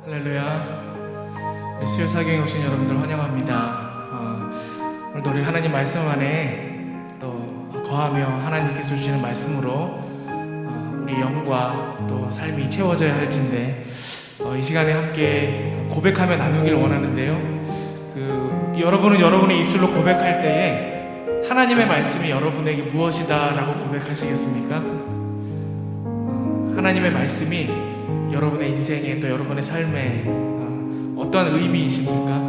할렐루야. 우리 수요 사경에 오신 여러분들 환영합니다. 오늘도 우리 하나님 말씀 안에 또 거하며 하나님께서 주시는 말씀으로 우리 영과 또 삶이 채워져야 할진데 이 시간에 함께 고백하며 나누길 원하는데요. 여러분은 여러분의 입술로 고백할 때에 하나님의 말씀이 여러분에게 무엇이다 라고 고백하시겠습니까? 하나님의 말씀이 여러분의 인생에 또 여러분의 삶에 어떠한 의미이십니까?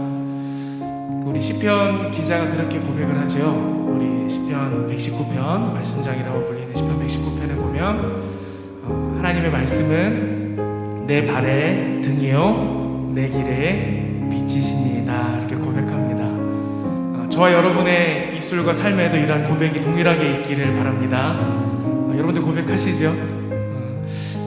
우리 시편 기자가 그렇게 고백을 하죠. 우리 시편 119편 말씀장이라고 불리는 시편 119편에 보면 하나님의 말씀은 내 발의 등이요 내 길의 빛이시니이다 이렇게 고백합니다. 저와 여러분의 입술과 삶에도 이러한 고백이 동일하게 있기를 바랍니다. 여러분들 고백하시죠?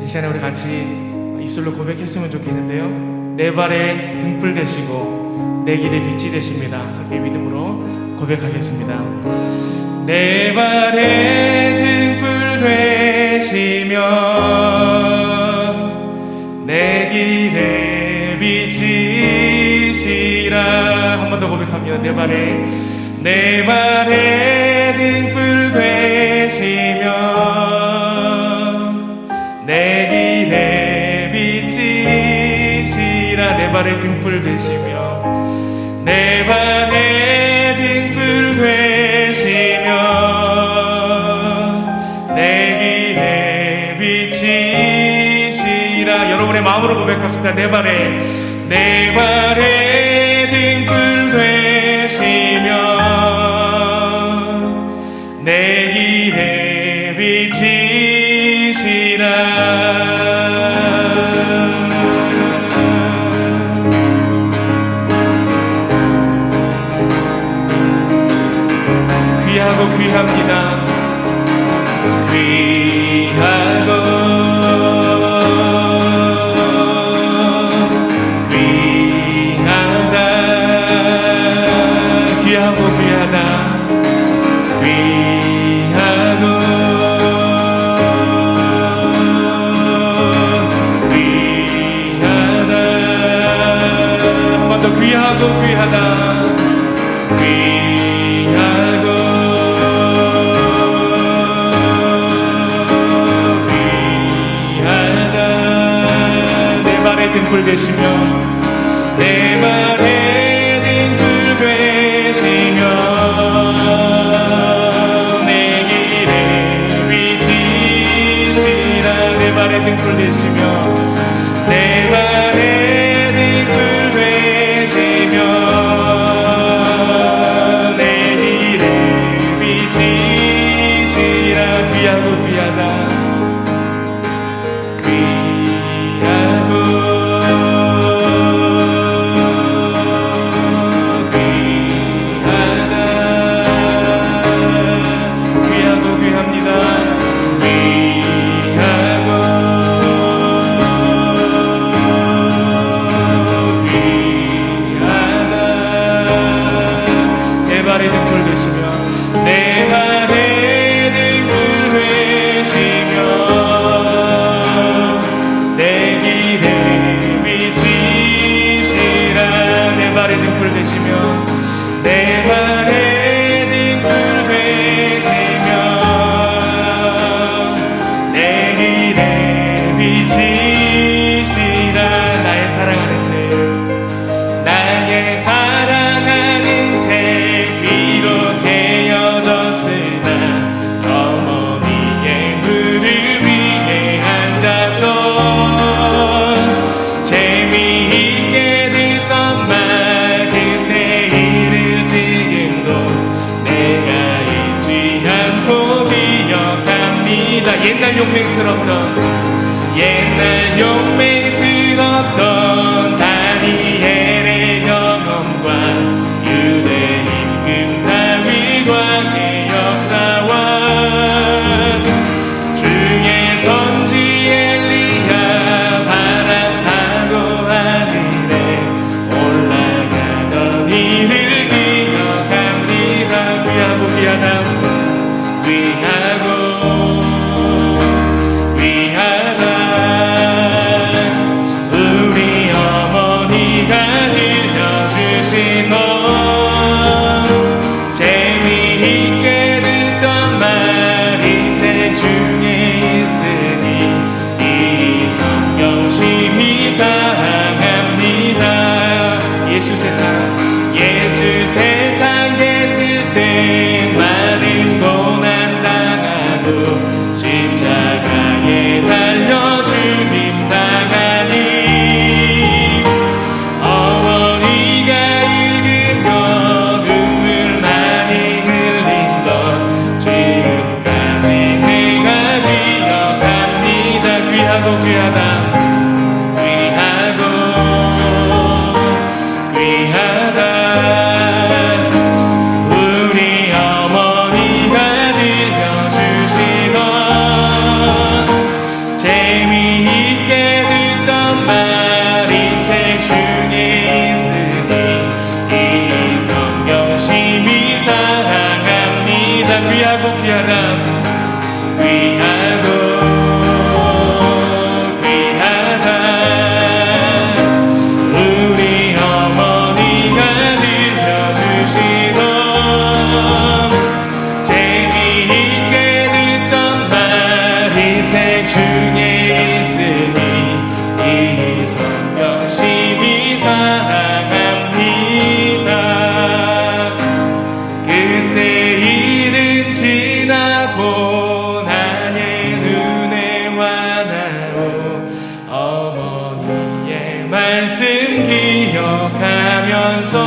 이 시간에 우리 같이 입술로 고백했으면 좋겠는데요. 내 발의 등불 되시고 내 길의 빛이 되십니다. 함께 믿음으로 고백하겠습니다. 내 발의 등불 되시며 내 길의 빛이시라. 한 번 더 고백합니다. 내 발의 등불 되시며 내 길의 빛이시라. 내 발의 등불 되시며 내 발의 등불 되시며 내 길의 빛이시라. 여러분의 마음으로 고백합시다. 내 발의 등불 되시며 내 길의 빛이시라. 귀합니다. 한 번 더 귀하다. 등불 되시며 내 발의 등불 되시며 내 길의 빛이시라. 내 발의 등불 되시며 내 발의 등불 되시며 내 길의 빛이시라. 귀하다. 옛날 용맹스럽던 다니엘의 경험과 유대 임금 다윗과의 역사와 주의 선지 엘리야 바람 타고 하늘에 올라가던 일을 기억합니다. 귀하고 말씀 기억하면서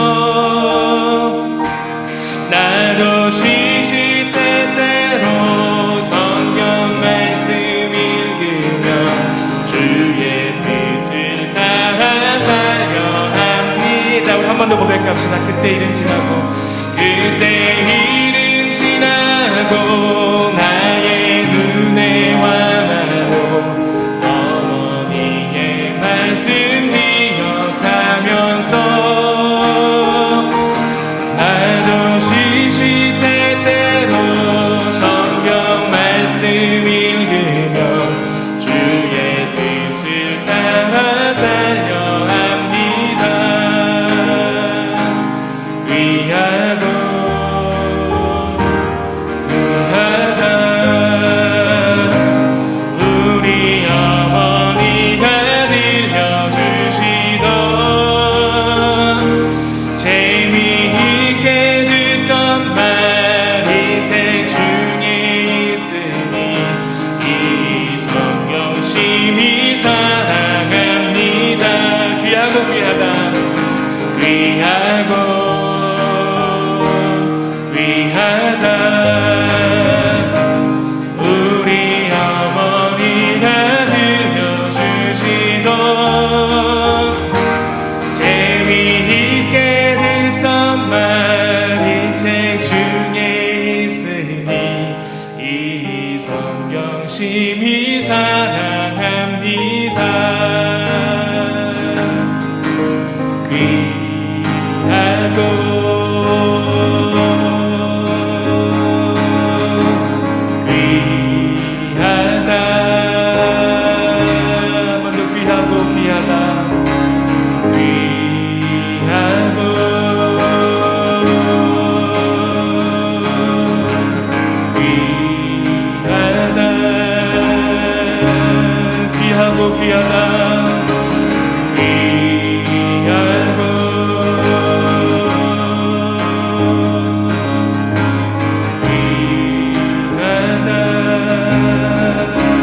나도 시시때때로 성경 말씀 읽으며 주의 뜻을 따라 살려 합니다. 우리 한 번 더 고백합시다. 그때 일은 지나고 그때 일은 지나고 나의 눈에 완하오 어머니의 말씀 기억하면서 나도 시시때때로 성경 말씀 읽으며 주의 뜻을 따라 살려 합니다. 귀하고 귀하다 우리 어머니가 들려주시던 재미있게 듣던 말이 책 중에 있으니 이 성경 심히 사랑합니다. 귀하고 귀하다 귀하고 귀하다 우리 어머니가 들려주시던 재미있게 듣던 말이 책 중에 있으니 이 성경 심히 사랑합니다. 귀하고 귀하다 한 번 더 귀하고 귀하다 귀하고 귀하다 귀하고 귀하다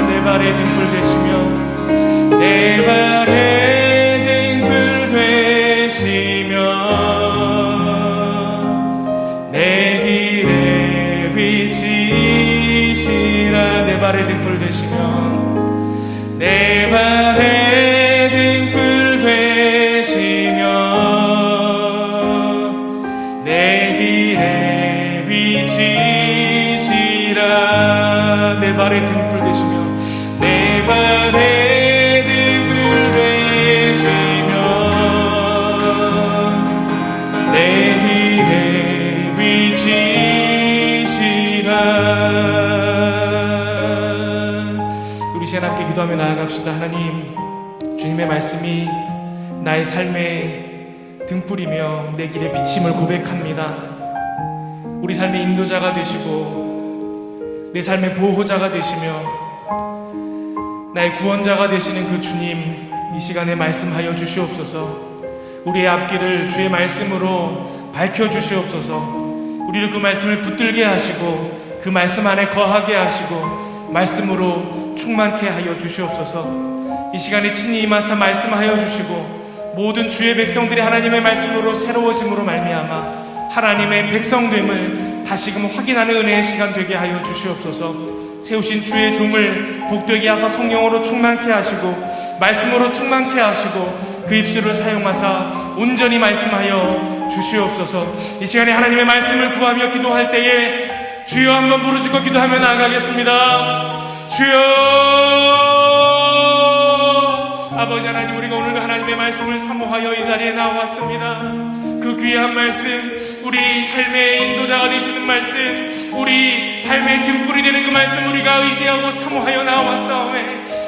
내 발에 등불 되시며 내 길에 비치시라 내 발에 등불 되시며 내 발에 등불 되시며 내 길에 비치시라 내 발에 등불 되시며 내 발에 등불 되시며 내 길에 비치시라. 우리 시간 함께 기도하며 나아갑시다. 하나님, 주님의 말씀이 나의 삶의 등불이며 내 길의 비침을 고백합니다. 우리 삶의 인도자가 되시고 내 삶의 보호자가 되시며 나의 구원자가 되시는 그 주님, 이 시간에 말씀하여 주시옵소서. 우리의 앞길을 주의 말씀으로 밝혀주시옵소서. 우리를 그 말씀을 붙들게 하시고 그 말씀 안에 거하게 하시고 말씀으로 충만케 하여 주시옵소서. 이 시간에 친히 임하사 말씀하여 주시고 모든 주의 백성들이 하나님의 말씀으로 새로워짐으로 말미암아 하나님의 백성됨을 다시금 확인하는 은혜의 시간 되게 하여 주시옵소서. 세우신 주의 종을 복되게 하사 성령으로 충만케 하시고 말씀으로 충만케 하시고 그 입술을 사용하사 온전히 말씀하여 주시옵소서. 이 시간에 하나님의 말씀을 구하며 기도할 때에 주여 한번 부르짖고 기도하며 나아가겠습니다. 주여 아버지 하나님, 우리가 오늘도 하나님의 말씀을 사모하여 이 자리에 나왔습니다. 그 귀한 말씀, 우리 삶의 인도자가 되시는 말씀, 우리 삶의 등불이 되는 그 말씀 우리가 의지하고 사모하여 나왔사오매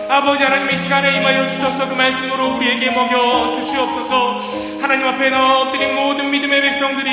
아버지 하나님, 이 시간에 임하여 주셔서 그 말씀으로 우리에게 먹여 주시옵소서. 하나님 앞에 나와 엎드린 모든 믿음의 백성들이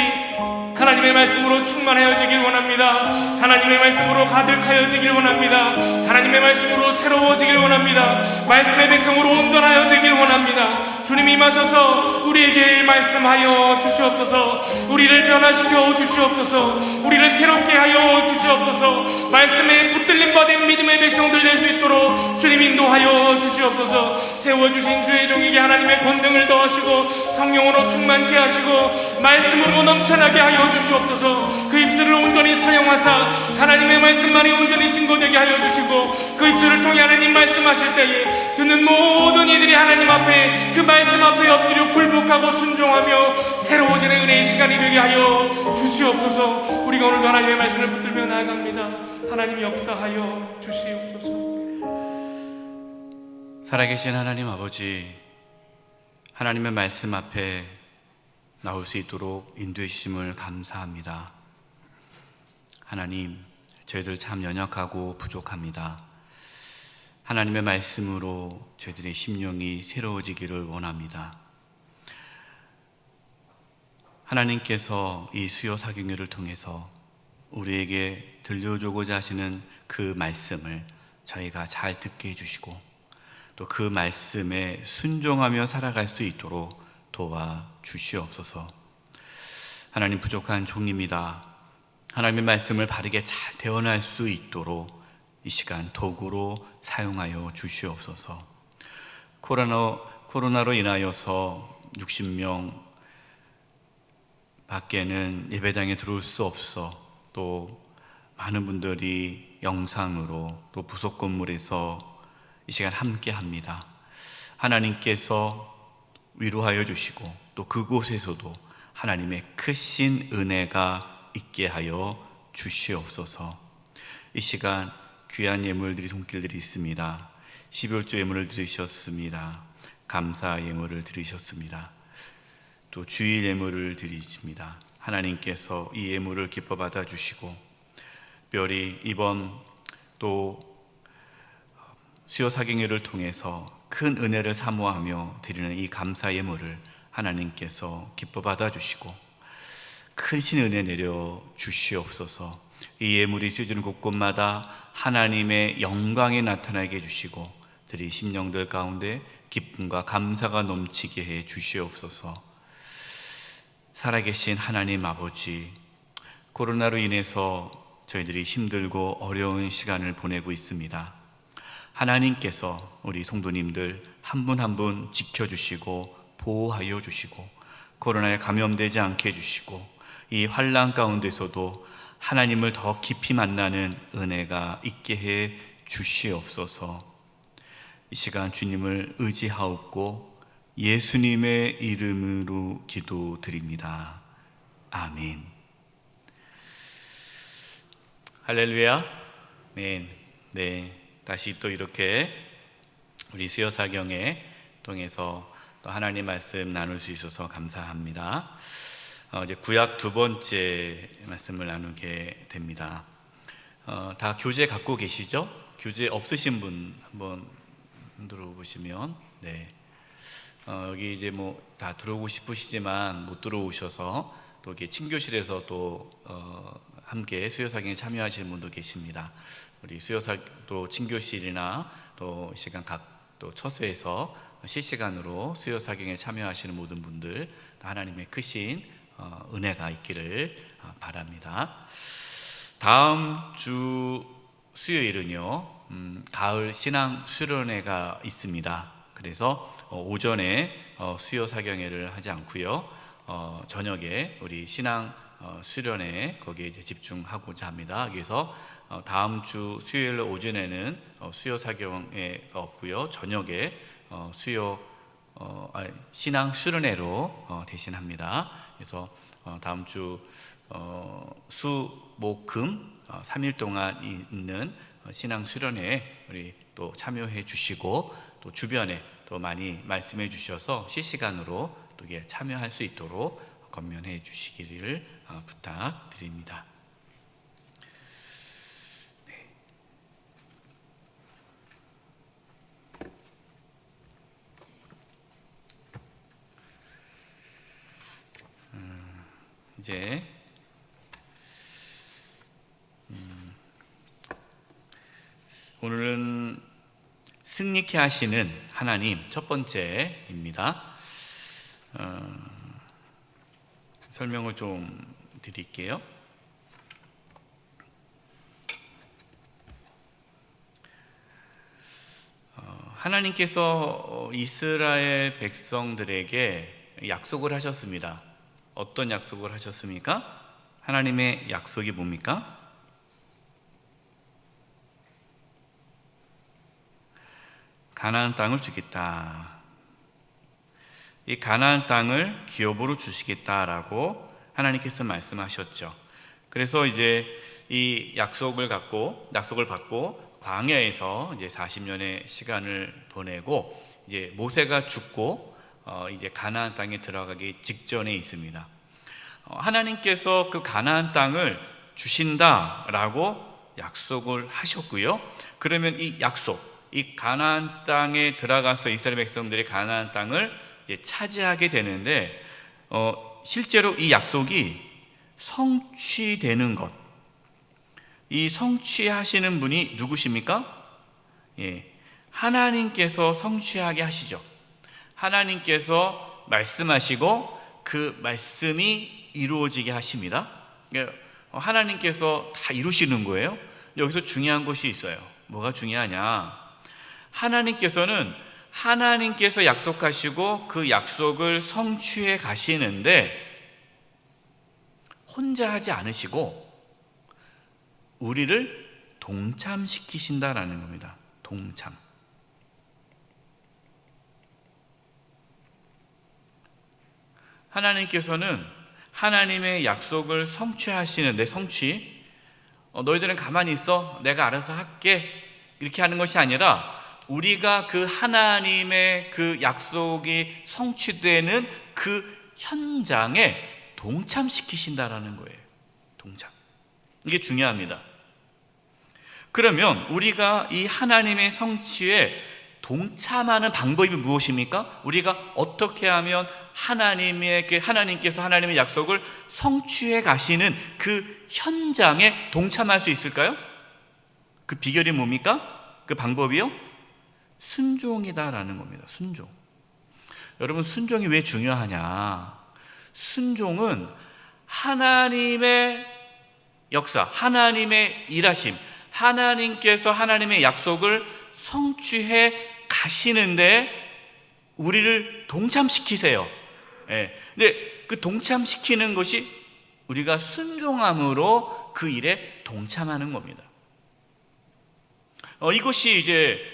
하나님의 말씀으로 충만하여지길 원합니다. 하나님의 말씀으로 가득하여지길 원합니다. 하나님의 말씀으로 새로워지길 원합니다. 말씀의 백성으로 온전하여지길 원합니다. 주님이 임하셔서 우리에게 말씀하여 주시옵소서. 우리를 변화시켜 주시옵소서. 우리를 새롭게 하여 주시옵소서. 말씀에 붙들림 받은 믿음의 백성들 될 수 있도록 주님 인도하여 주시옵소서. 세워주신 주의 종에게 하나님의 권능을 더하시고 성령으로 충만케 하시고 말씀으로 넘쳐나게 하여 주시옵소서. 그 입술을 온전히 사용하사 하나님의 말씀만이 온전히 증거되게 하여 주시고 그 입술을 통해 하나님 말씀하실 때에 듣는 모든 이들이 하나님 앞에 그 말씀 앞에 엎드려 굴복하고 순종하며 새로워지는 은혜의 시간이 되게 하여 주시옵소서. 우리가 오늘도 하나님의 말씀을 붙들며 나아갑니다. 하나님 역사하여 주시옵소서. 살아계신 하나님 아버지, 하나님의 말씀 앞에 나올 수 있도록 인도해 주심을 감사합니다. 하나님, 저희들 참 연약하고 부족합니다. 하나님의 말씀으로 저희들의 심령이 새로워지기를 원합니다. 하나님께서 이 수요 사경회를 통해서 우리에게 들려주고자 하시는 그 말씀을 저희가 잘 듣게 해주시고 또 그 말씀에 순종하며 살아갈 수 있도록 도와주시옵소서. 하나님, 부족한 종입니다. 하나님의 말씀을 바르게 잘 대언할 수 있도록 이 시간 도구로 사용하여 주시옵소서. 코로나로 인하여서 60명 밖에는 예배당에 들어올 수 없어 또 많은 분들이 영상으로 또 부속 건물에서 이 시간 함께 합니다. 하나님께서 위로하여 주시고 또 그곳에서도 하나님의 크신 은혜가 있게 하여 주시옵소서. 이 시간 귀한 예물들이 손길들이 있습니다. 12월조 예물을 드리셨습니다. 감사 예물을 드리셨습니다. 또 주일 예물을 드리십니다. 하나님께서 이 예물을 기뻐 받아주시고 특별히 이번 또 수요 사경회를 통해서 큰 은혜를 사모하며 드리는 이 감사 예물을 하나님께서 기뻐 받아주시고 크신 은혜 내려 주시옵소서. 이 예물이 쓰여지는 곳곳마다 하나님의 영광이 나타나게 해주시고 드릴 심령들 가운데 기쁨과 감사가 넘치게 해 주시옵소서. 살아계신 하나님 아버지, 코로나로 인해서 저희들이 힘들고 어려운 시간을 보내고 있습니다. 하나님께서 우리 성도님들 한 분 한 분 지켜주시고 보호하여 주시고 코로나에 감염되지 않게 해주시고 이 환난 가운데서도 하나님을 더 깊이 만나는 은혜가 있게 해 주시옵소서. 이 시간 주님을 의지하옵고 예수님의 이름으로 기도드립니다. 아멘. 할렐루야. 네. 다시 또 이렇게 우리 수요 사경회 통해서 또 하나님 말씀 나눌 수 있어서 감사합니다. 이제 구약 두 번째 말씀을 나누게 됩니다. 다 교재 갖고 계시죠? 교재 없으신 분 한번 들어보시면, 네. 여기 이제 뭐 다 들어오고 싶으시지만 못 들어오셔서 또 이렇게 친교실에서 또 함께 수요 사경에 참여하시는 분도 계십니다. 우리 수요사 또 친교실이나 또 시간 각 또 처소에서 실시간으로 수요 사경에 참여하시는 모든 분들 하나님의 크신 은혜가 있기를 바랍니다. 다음 주 수요일은요 가을 신앙 수련회가 있습니다. 그래서 오전에 수요 사경회를 하지 않고요 저녁에 우리 신앙 수련회 거기에 이제 집중하고자 합니다. 그래서 다음 주 수요일 오전에는 수요 사경회가 없고요 저녁에 신앙 수련회로 대신합니다. 그래서 다음 주 수, 목, 금 3일 동안 있는 신앙 수련회에 우리 또 참여해 주시고 또 주변에 또 많이 말씀해 주셔서 실시간으로 또 참여할 수 있도록 권면해 주시기를 부탁드립니다. 네. 이제 오늘은 승리케 하시는 하나님 첫 번째입니다. 설명을 좀 드릴게요. 하나님께서 이스라엘 백성들에게 약속을 하셨습니다. 어떤 약속을 하셨습니까? 하나님의 약속이 뭡니까? 가나안 땅을 주겠다. 이 가나안 땅을 기업으로 주시겠다라고 하나님께서 말씀하셨죠. 그래서 이제 이 약속을 받고 광야에서 이제 40년의 시간을 보내고 이제 모세가 죽고 이제 가나안 땅에 들어가기 직전에 있습니다. 하나님께서 그 가나안 땅을 주신다라고 약속을 하셨고요. 그러면 이 약속, 이 가나안 땅에 들어가서 이스라엘 백성들이 가나안 땅을 이제 차지하게 되는데 실제로 이 약속이 성취되는 것, 이 성취하시는 분이 누구십니까? 하나님께서 성취하게 하시죠. 하나님께서 말씀하시고 그 말씀이 이루어지게 하십니다. 하나님께서 다 이루시는 거예요. 여기서 중요한 것이 있어요. 뭐가 중요하냐? 하나님께서 약속하시고 그 약속을 성취해 가시는데 혼자 하지 않으시고 우리를 동참시키신다라는 겁니다. 동참. 하나님께서는 하나님의 약속을 성취하시는데 너희들은 가만히 있어 내가 알아서 할게 이렇게 하는 것이 아니라 우리가 그 하나님의 그 약속이 성취되는 그 현장에 동참시키신다라는 거예요. 동참. 이게 중요합니다. 그러면 우리가 이 하나님의 성취에 동참하는 방법이 무엇입니까? 우리가 어떻게 하면 하나님께서 하나님의 약속을 성취해 가시는 그 현장에 동참할 수 있을까요? 그 비결이 뭡니까? 그 방법이요? 순종이다라는 겁니다. 순종. 여러분, 순종이 왜 중요하냐? 순종은 하나님의 역사, 하나님의 일하심, 하나님께서 하나님의 약속을 성취해 가시는데 우리를 동참시키세요. 근데 그 동참시키는 것이 우리가 순종함으로 그 일에 동참하는 겁니다. 이것이 이제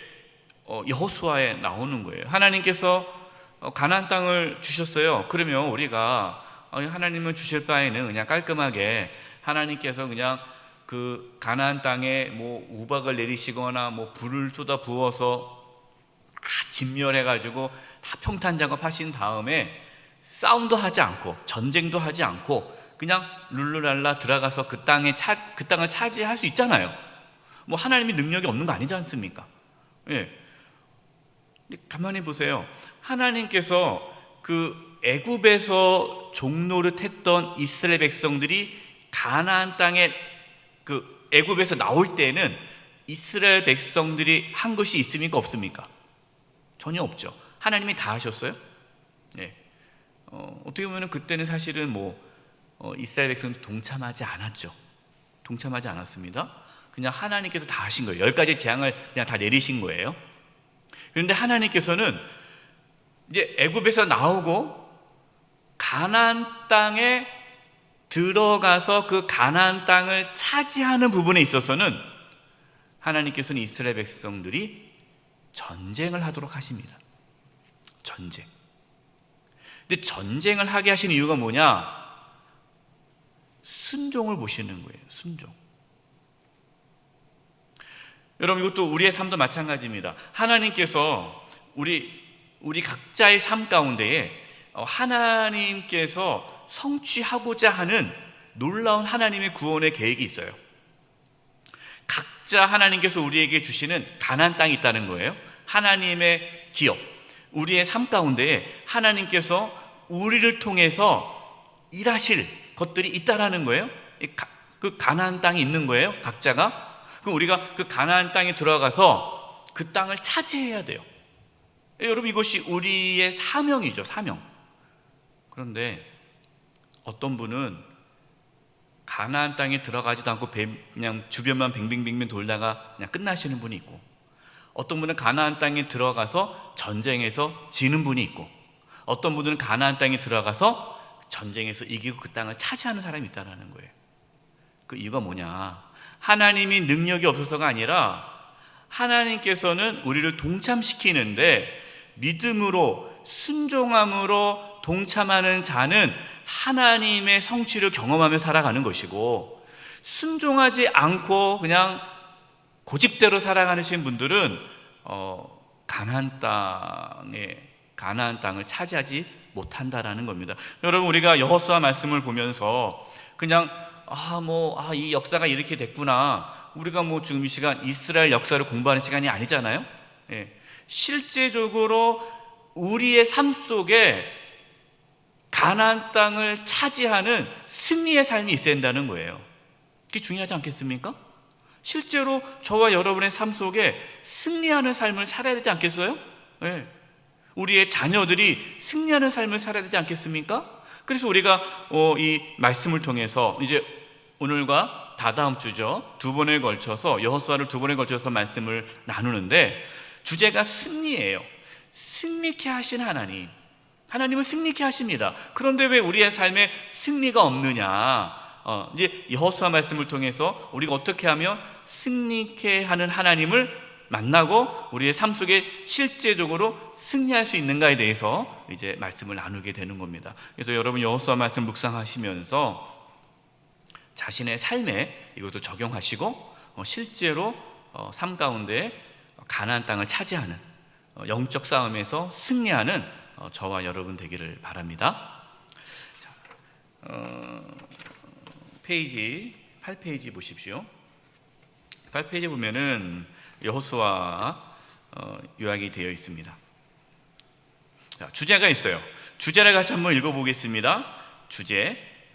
여호수아에 나오는 거예요. 하나님께서 가나안 땅을 주셨어요. 그러면 우리가 하나님은 주실 바에는 그냥 깔끔하게 하나님께서 그냥 그 가나안 땅에 뭐 우박을 내리시거나 뭐 불을 쏟아 부어서 진멸해 가지고 다 평탄 작업하신 다음에 싸움도 하지 않고 전쟁도 하지 않고 그냥 룰루랄라 들어가서 그 땅을 차지할 수 있잖아요. 뭐 하나님이 능력이 없는 거 아니지 않습니까? 가만히 보세요. 하나님께서 그 애굽에서 종노릇했던 이스라엘 백성들이 가나안 땅에 그 애굽에서 나올 때는 이스라엘 백성들이 한 것이 있습니까? 없습니까? 전혀 없죠. 하나님이 다 하셨어요. 어떻게 보면 그때는 사실은 이스라엘 백성들 동참하지 않았죠. 동참하지 않았습니다. 그냥 하나님께서 다 하신 거예요. 10가지 재앙을 그냥 다 내리신 거예요. 그런데 하나님께서는 이제 애굽에서 나오고 가나안 땅에 들어가서 그 가나안 땅을 차지하는 부분에 있어서는 하나님께서는 이스라엘 백성들이 전쟁을 하도록 하십니다. 전쟁. 근데 전쟁을 하게 하시는 이유가 뭐냐? 순종을 보시는 거예요. 순종. 여러분, 이것도 우리의 삶도 마찬가지입니다. 하나님께서 우리 각자의 삶 가운데에 하나님께서 성취하고자 하는 놀라운 하나님의 구원의 계획이 있어요. 각자 하나님께서 우리에게 주시는 가나안 땅이 있다는 거예요. 하나님의 기업, 우리의 삶 가운데에 하나님께서 우리를 통해서 일하실 것들이 있다라는 거예요. 그 가나안 땅이 있는 거예요. 각자가. 그럼 우리가 그 가나안 땅에 들어가서 그 땅을 차지해야 돼요. 여러분, 이것이 우리의 사명이죠. 사명. 그런데 어떤 분은 가나안 땅에 들어가지도 않고 그냥 주변만 뱅뱅뱅뱅 돌다가 그냥 끝나시는 분이 있고, 어떤 분은 가나안 땅에 들어가서 전쟁에서 지는 분이 있고, 어떤 분들은 가나안 땅에 들어가서 전쟁에서 이기고 그 땅을 차지하는 사람이 있다는 거예요. 그 이유가 뭐냐? 하나님이 능력이 없어서가 아니라 하나님께서는 우리를 동참시키는데 믿음으로 순종함으로 동참하는 자는 하나님의 성취를 경험하며 살아가는 것이고, 순종하지 않고 그냥 고집대로 살아가시는 분들은 가나안 땅을 차지하지 못한다라는 겁니다. 여러분, 우리가 여호수아 말씀을 보면서 그냥 이 역사가 이렇게 됐구나, 우리가 지금 이 시간 이스라엘 역사를 공부하는 시간이 아니잖아요. 예. 실제적으로 우리의 삶 속에 가나안 땅을 차지하는 승리의 삶이 있어야 된다는 거예요. 그게 중요하지 않겠습니까? 실제로 저와 여러분의 삶 속에 승리하는 삶을 살아야 되지 않겠어요? 예. 우리의 자녀들이 승리하는 삶을 살아야 되지 않겠습니까? 그래서 우리가 이 말씀을 통해서 이제 오늘과 다다음 주죠, 두 번에 걸쳐서 여호수아를 두 번에 걸쳐서 말씀을 나누는데 주제가 승리예요. 승리케 하신 하나님은 승리케 하십니다. 그런데 왜 우리의 삶에 승리가 없느냐? 이제 여호수아 말씀을 통해서 우리가 어떻게 하면 승리케 하는 하나님을 만나고 우리의 삶 속에 실제적으로 승리할 수 있는가에 대해서 이제 말씀을 나누게 되는 겁니다. 그래서 여러분 여호수아 말씀 묵상하시면서 자신의 삶에 이것도 적용하시고 실제로 삶 가운데 가나안 땅을 차지하는 영적 싸움에서 승리하는 저와 여러분 되기를 바랍니다. 페이지 8페이지 보십시오. 8페이지 보면은 여호수아 요약이 되어 있습니다. 자, 주제가 있어요. 주제를 같이 한번 읽어보겠습니다.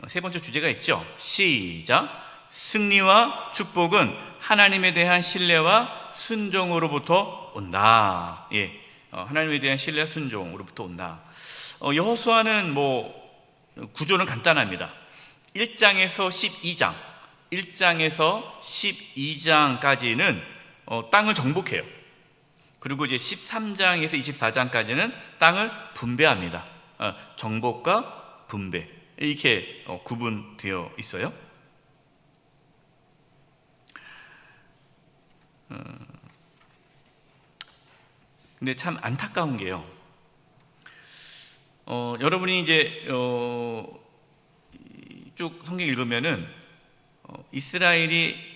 세 번째 주제가 있죠. 시작. 승리와 축복은 하나님에 대한 신뢰와 순종으로부터 온다. 예, 하나님에 대한 신뢰와 순종으로부터 온다. 여호수아는 구조는 간단합니다. 1장에서 12장까지는 땅을 정복해요. 그리고 이제 13장에서 24장까지는 땅을 분배합니다. 정복과 분배, 이렇게 구분되어 있어요. 근데 참 안타까운 게요, 여러분이 이제 쭉 성경 읽으면은 이스라엘이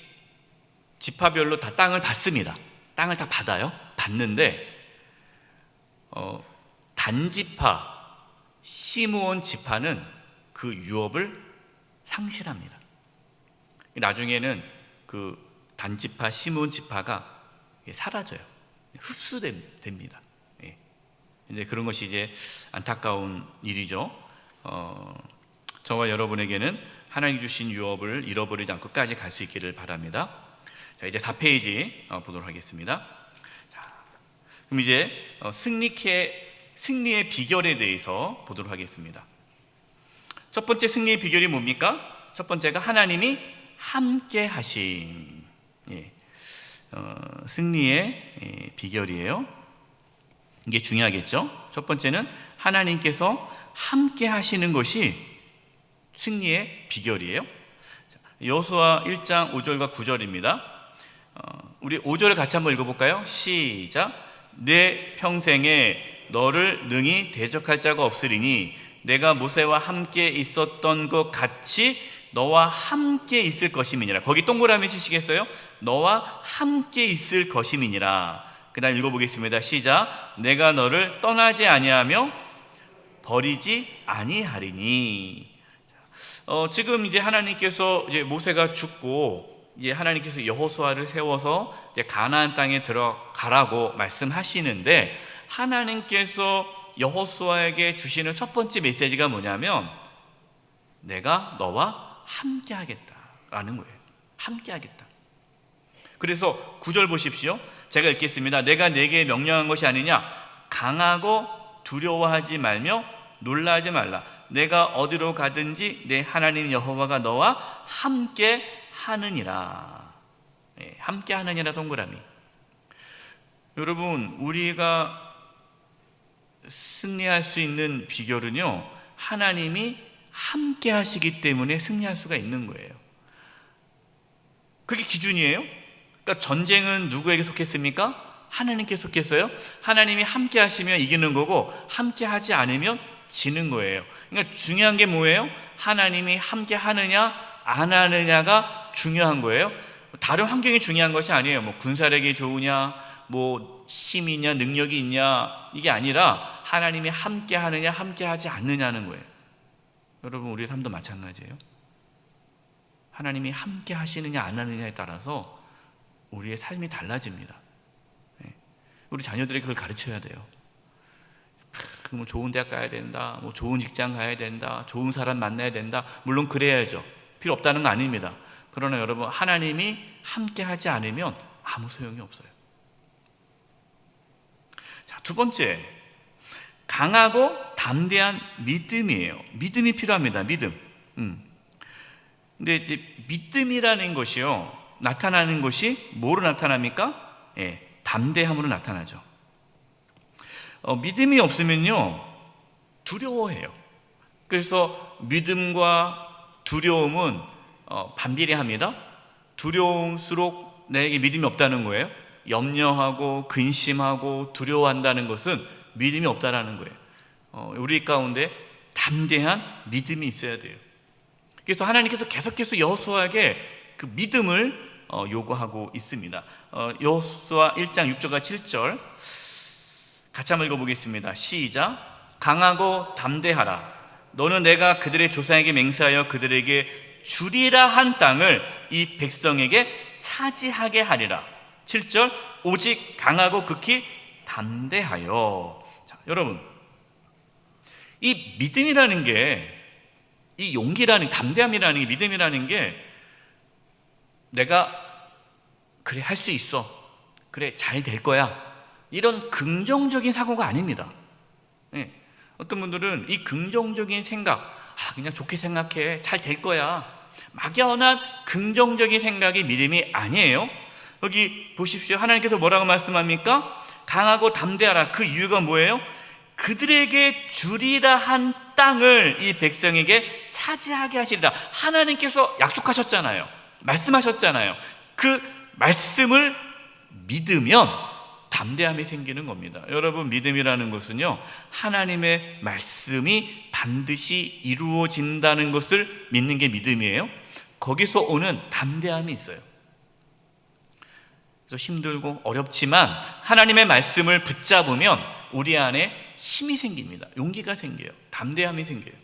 지파별로 다 땅을 받습니다. 땅을 다 받는데 단지파 시므온 지파는 그 유업을 상실합니다. 나중에는 그 단지파 시므온 지파가 사라져요. 흡수됩니다. 예. 이제 그런 것이 이제 안타까운 일이죠. 저와 여러분에게는 하나님 주신 유업을 잃어버리지 않고 끝까지 갈 수 있기를 바랍니다. 자, 이제 4페이지 보도록 하겠습니다. 자, 그럼 이제 승리의 비결에 대해서 보도록 하겠습니다. 첫 번째 승리의 비결이 뭡니까? 첫 번째가 하나님이 함께 하심. 예. 승리의 비결이에요. 이게 중요하겠죠? 첫 번째는 하나님께서 함께 하시는 것이 승리의 비결이에요. 여호수아 1장 5절과 9절입니다. 우리 5절을 같이 한번 읽어볼까요? 시작. 내 평생에 너를 능히 대적할 자가 없으리니 내가 모세와 함께 있었던 것 같이 너와 함께 있을 것임이니라. 거기 동그라미 치시겠어요? 너와 함께 있을 것임이니라. 그 다음 읽어보겠습니다. 시작. 내가 너를 떠나지 아니하며 버리지 아니하리니. 지금 이제 하나님께서 이제 모세가 죽고 이제 하나님께서 여호수아를 세워서 이제 가나안 땅에 들어가라고 말씀하시는데, 하나님께서 여호수아에게 주시는 첫 번째 메시지가 뭐냐면 내가 너와 함께 하겠다라는 거예요. 함께 하겠다. 그래서 9절 보십시오. 제가 읽겠습니다. 내가 네게 명령한 것이 아니냐? 강하고 두려워하지 말며 놀라지 말라. 내가 어디로 가든지 내 하나님 여호와가 너와 함께 하느니라. 함께 하느니라 동그라미. 여러분, 우리가 승리할 수 있는 비결은요, 하나님이 함께 하시기 때문에 승리할 수가 있는 거예요. 그게 기준이에요. 그러니까 전쟁은 누구에게 속했습니까? 하나님께 속했어요. 하나님이 함께 하시면 이기는 거고, 함께 하지 않으면 지는 거예요. 그러니까 중요한 게 뭐예요? 하나님이 함께 하느냐 안 하느냐가 중요한 거예요. 다른 환경이 중요한 것이 아니에요. 뭐 군사력이 좋으냐, 뭐 힘이 있냐, 능력이 있냐, 이게 아니라 하나님이 함께 하느냐 함께 하지 않느냐는 거예요. 여러분, 우리의 삶도 마찬가지예요. 하나님이 함께 하시느냐 안 하느냐에 따라서 우리의 삶이 달라집니다. 우리 자녀들에게 그걸 가르쳐야 돼요. 뭐 좋은 대학 가야 된다, 뭐 좋은 직장 가야 된다, 좋은 사람 만나야 된다. 물론 그래야죠. 필요 없다는 거 아닙니다. 그러나 여러분, 하나님이 함께 하지 않으면 아무 소용이 없어요. 자, 두 번째, 강하고 담대한 믿음이에요. 믿음이 필요합니다. 믿음. 근데 이제 믿음이라는 것이요, 나타나는 것이 뭐로 나타납니까? 담대함으로 나타나죠. 믿음이 없으면요, 두려워해요. 그래서 믿음과 두려움은 반비례합니다. 두려울수록 나에게 믿음이 없다는 거예요. 염려하고 근심하고 두려워한다는 것은 믿음이 없다라는 거예요. 우리 가운데 담대한 믿음이 있어야 돼요. 그래서 하나님께서 계속해서 여호수아에게 그 믿음을 요구하고 있습니다. 여호수아 1장 6절과 7절 같이 한번 읽어보겠습니다. 시작. 강하고 담대하라. 너는 내가 그들의 조상에게 맹세하여 그들에게 주리라 한 땅을 이 백성에게 차지하게 하리라. 7절. 오직 강하고 극히 담대하여. 자, 여러분, 이 믿음이라는 게, 이 용기라는, 담대함이라는 게, 믿음이라는 게, 내가 그래 할 수 있어, 그래 잘 될 거야, 이런 긍정적인 사고가 아닙니다. 어떤 분들은 이 긍정적인 생각, 그냥 좋게 생각해, 잘 될 거야, 막연한 긍정적인 생각이 믿음이 아니에요. 여기 보십시오. 하나님께서 뭐라고 말씀합니까? 강하고 담대하라. 그 이유가 뭐예요? 그들에게 주리라 한 땅을 이 백성에게 차지하게 하시리라. 하나님께서 약속하셨잖아요. 말씀하셨잖아요. 그 말씀을 믿으면 담대함이 생기는 겁니다. 여러분, 믿음이라는 것은요, 하나님의 말씀이 반드시 이루어진다는 것을 믿는 게 믿음이에요. 거기서 오는 담대함이 있어요. 그래서 힘들고 어렵지만 하나님의 말씀을 붙잡으면 우리 안에 힘이 생깁니다. 용기가 생겨요. 담대함이 생겨요.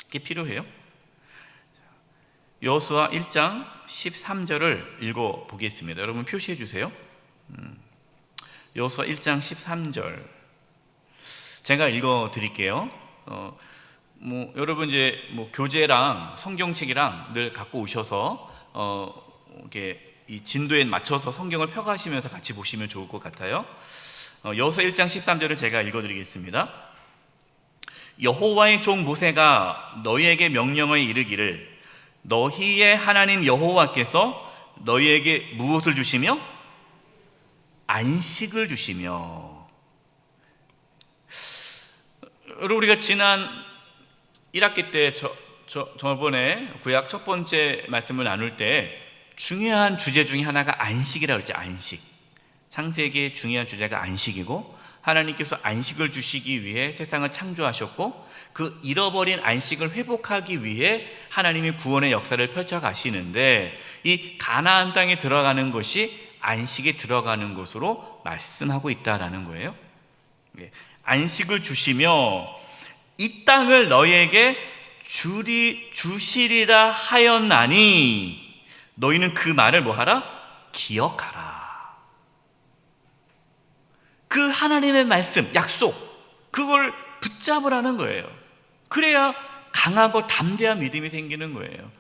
그게 필요해요. 여호수아 1장 13절을 읽어보겠습니다. 여러분 표시해 주세요. 여호수아 1장 13절 제가 읽어드릴게요. 여러분 이제 교재랑 성경책이랑 늘 갖고 오셔서 이렇게 이 진도에 맞춰서 성경을 펴가시면서 같이 보시면 좋을 것 같아요. 여호수아 1장 13절을 제가 읽어드리겠습니다. 여호와의 종 모세가 너희에게 명령하여 이르기를 너희의 하나님 여호와께서 너희에게 무엇을 주시며? 안식을 주시며. 여러분, 우리가 지난 1학기 때 저번에 구약 첫 번째 말씀을 나눌 때 중요한 주제 중에 하나가 안식이라고 했죠. 안식. 창세기의 중요한 주제가 안식이고, 하나님께서 안식을 주시기 위해 세상을 창조하셨고, 그 잃어버린 안식을 회복하기 위해 하나님이 구원의 역사를 펼쳐 가시는데, 이 가나안 땅에 들어가는 것이 안식에 들어가는 것으로 말씀하고 있다라는 거예요. 안식을 주시며 이 땅을 너희에게 주시리라 하였나니 너희는 그 말을 뭐하라? 기억하라. 그 하나님의 말씀, 약속, 그걸 붙잡으라는 거예요. 그래야 강하고 담대한 믿음이 생기는 거예요.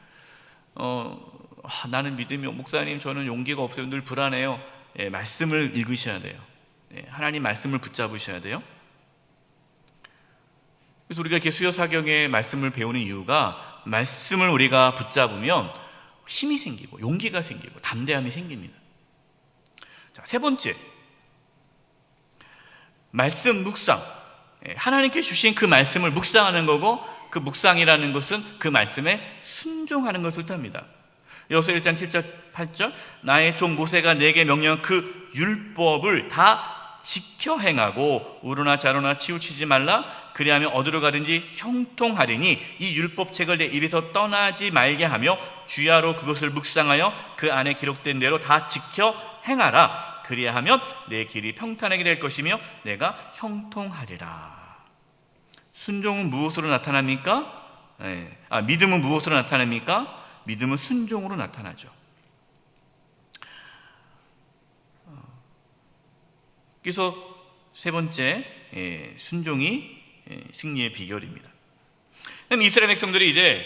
나는 믿음이, 목사님 저는 용기가 없어요, 늘 불안해요. 말씀을 읽으셔야 돼요. 하나님 말씀을 붙잡으셔야 돼요. 그래서 우리가 이렇게 수요사경의 말씀을 배우는 이유가 말씀을 우리가 붙잡으면 힘이 생기고 용기가 생기고 담대함이 생깁니다. 자, 세 번째, 말씀 묵상. 하나님께 주신 그 말씀을 묵상하는 거고, 그 묵상이라는 것은 그 말씀에 순종하는 것을 뜻합니다. 여호수아 1장 7절 8절 나의 종 모세가 내게 명령한 그 율법을 다 지켜 행하고 우로나 좌로나 치우치지 말라. 그리하면 어디로 가든지 형통하리니 이 율법책을 내 입에서 떠나지 말게 하며 주야로 그것을 묵상하여 그 안에 기록된 대로 다 지켜 행하라. 그리하면 내 길이 평탄하게 될 것이며 내가 형통하리라. 순종은 무엇으로 나타납니까? 믿음은 무엇으로 나타납니까? 믿음은 순종으로 나타나죠. 그래서 세 번째, 순종이 승리의 비결입니다. 그럼 이스라엘 백성들이 이제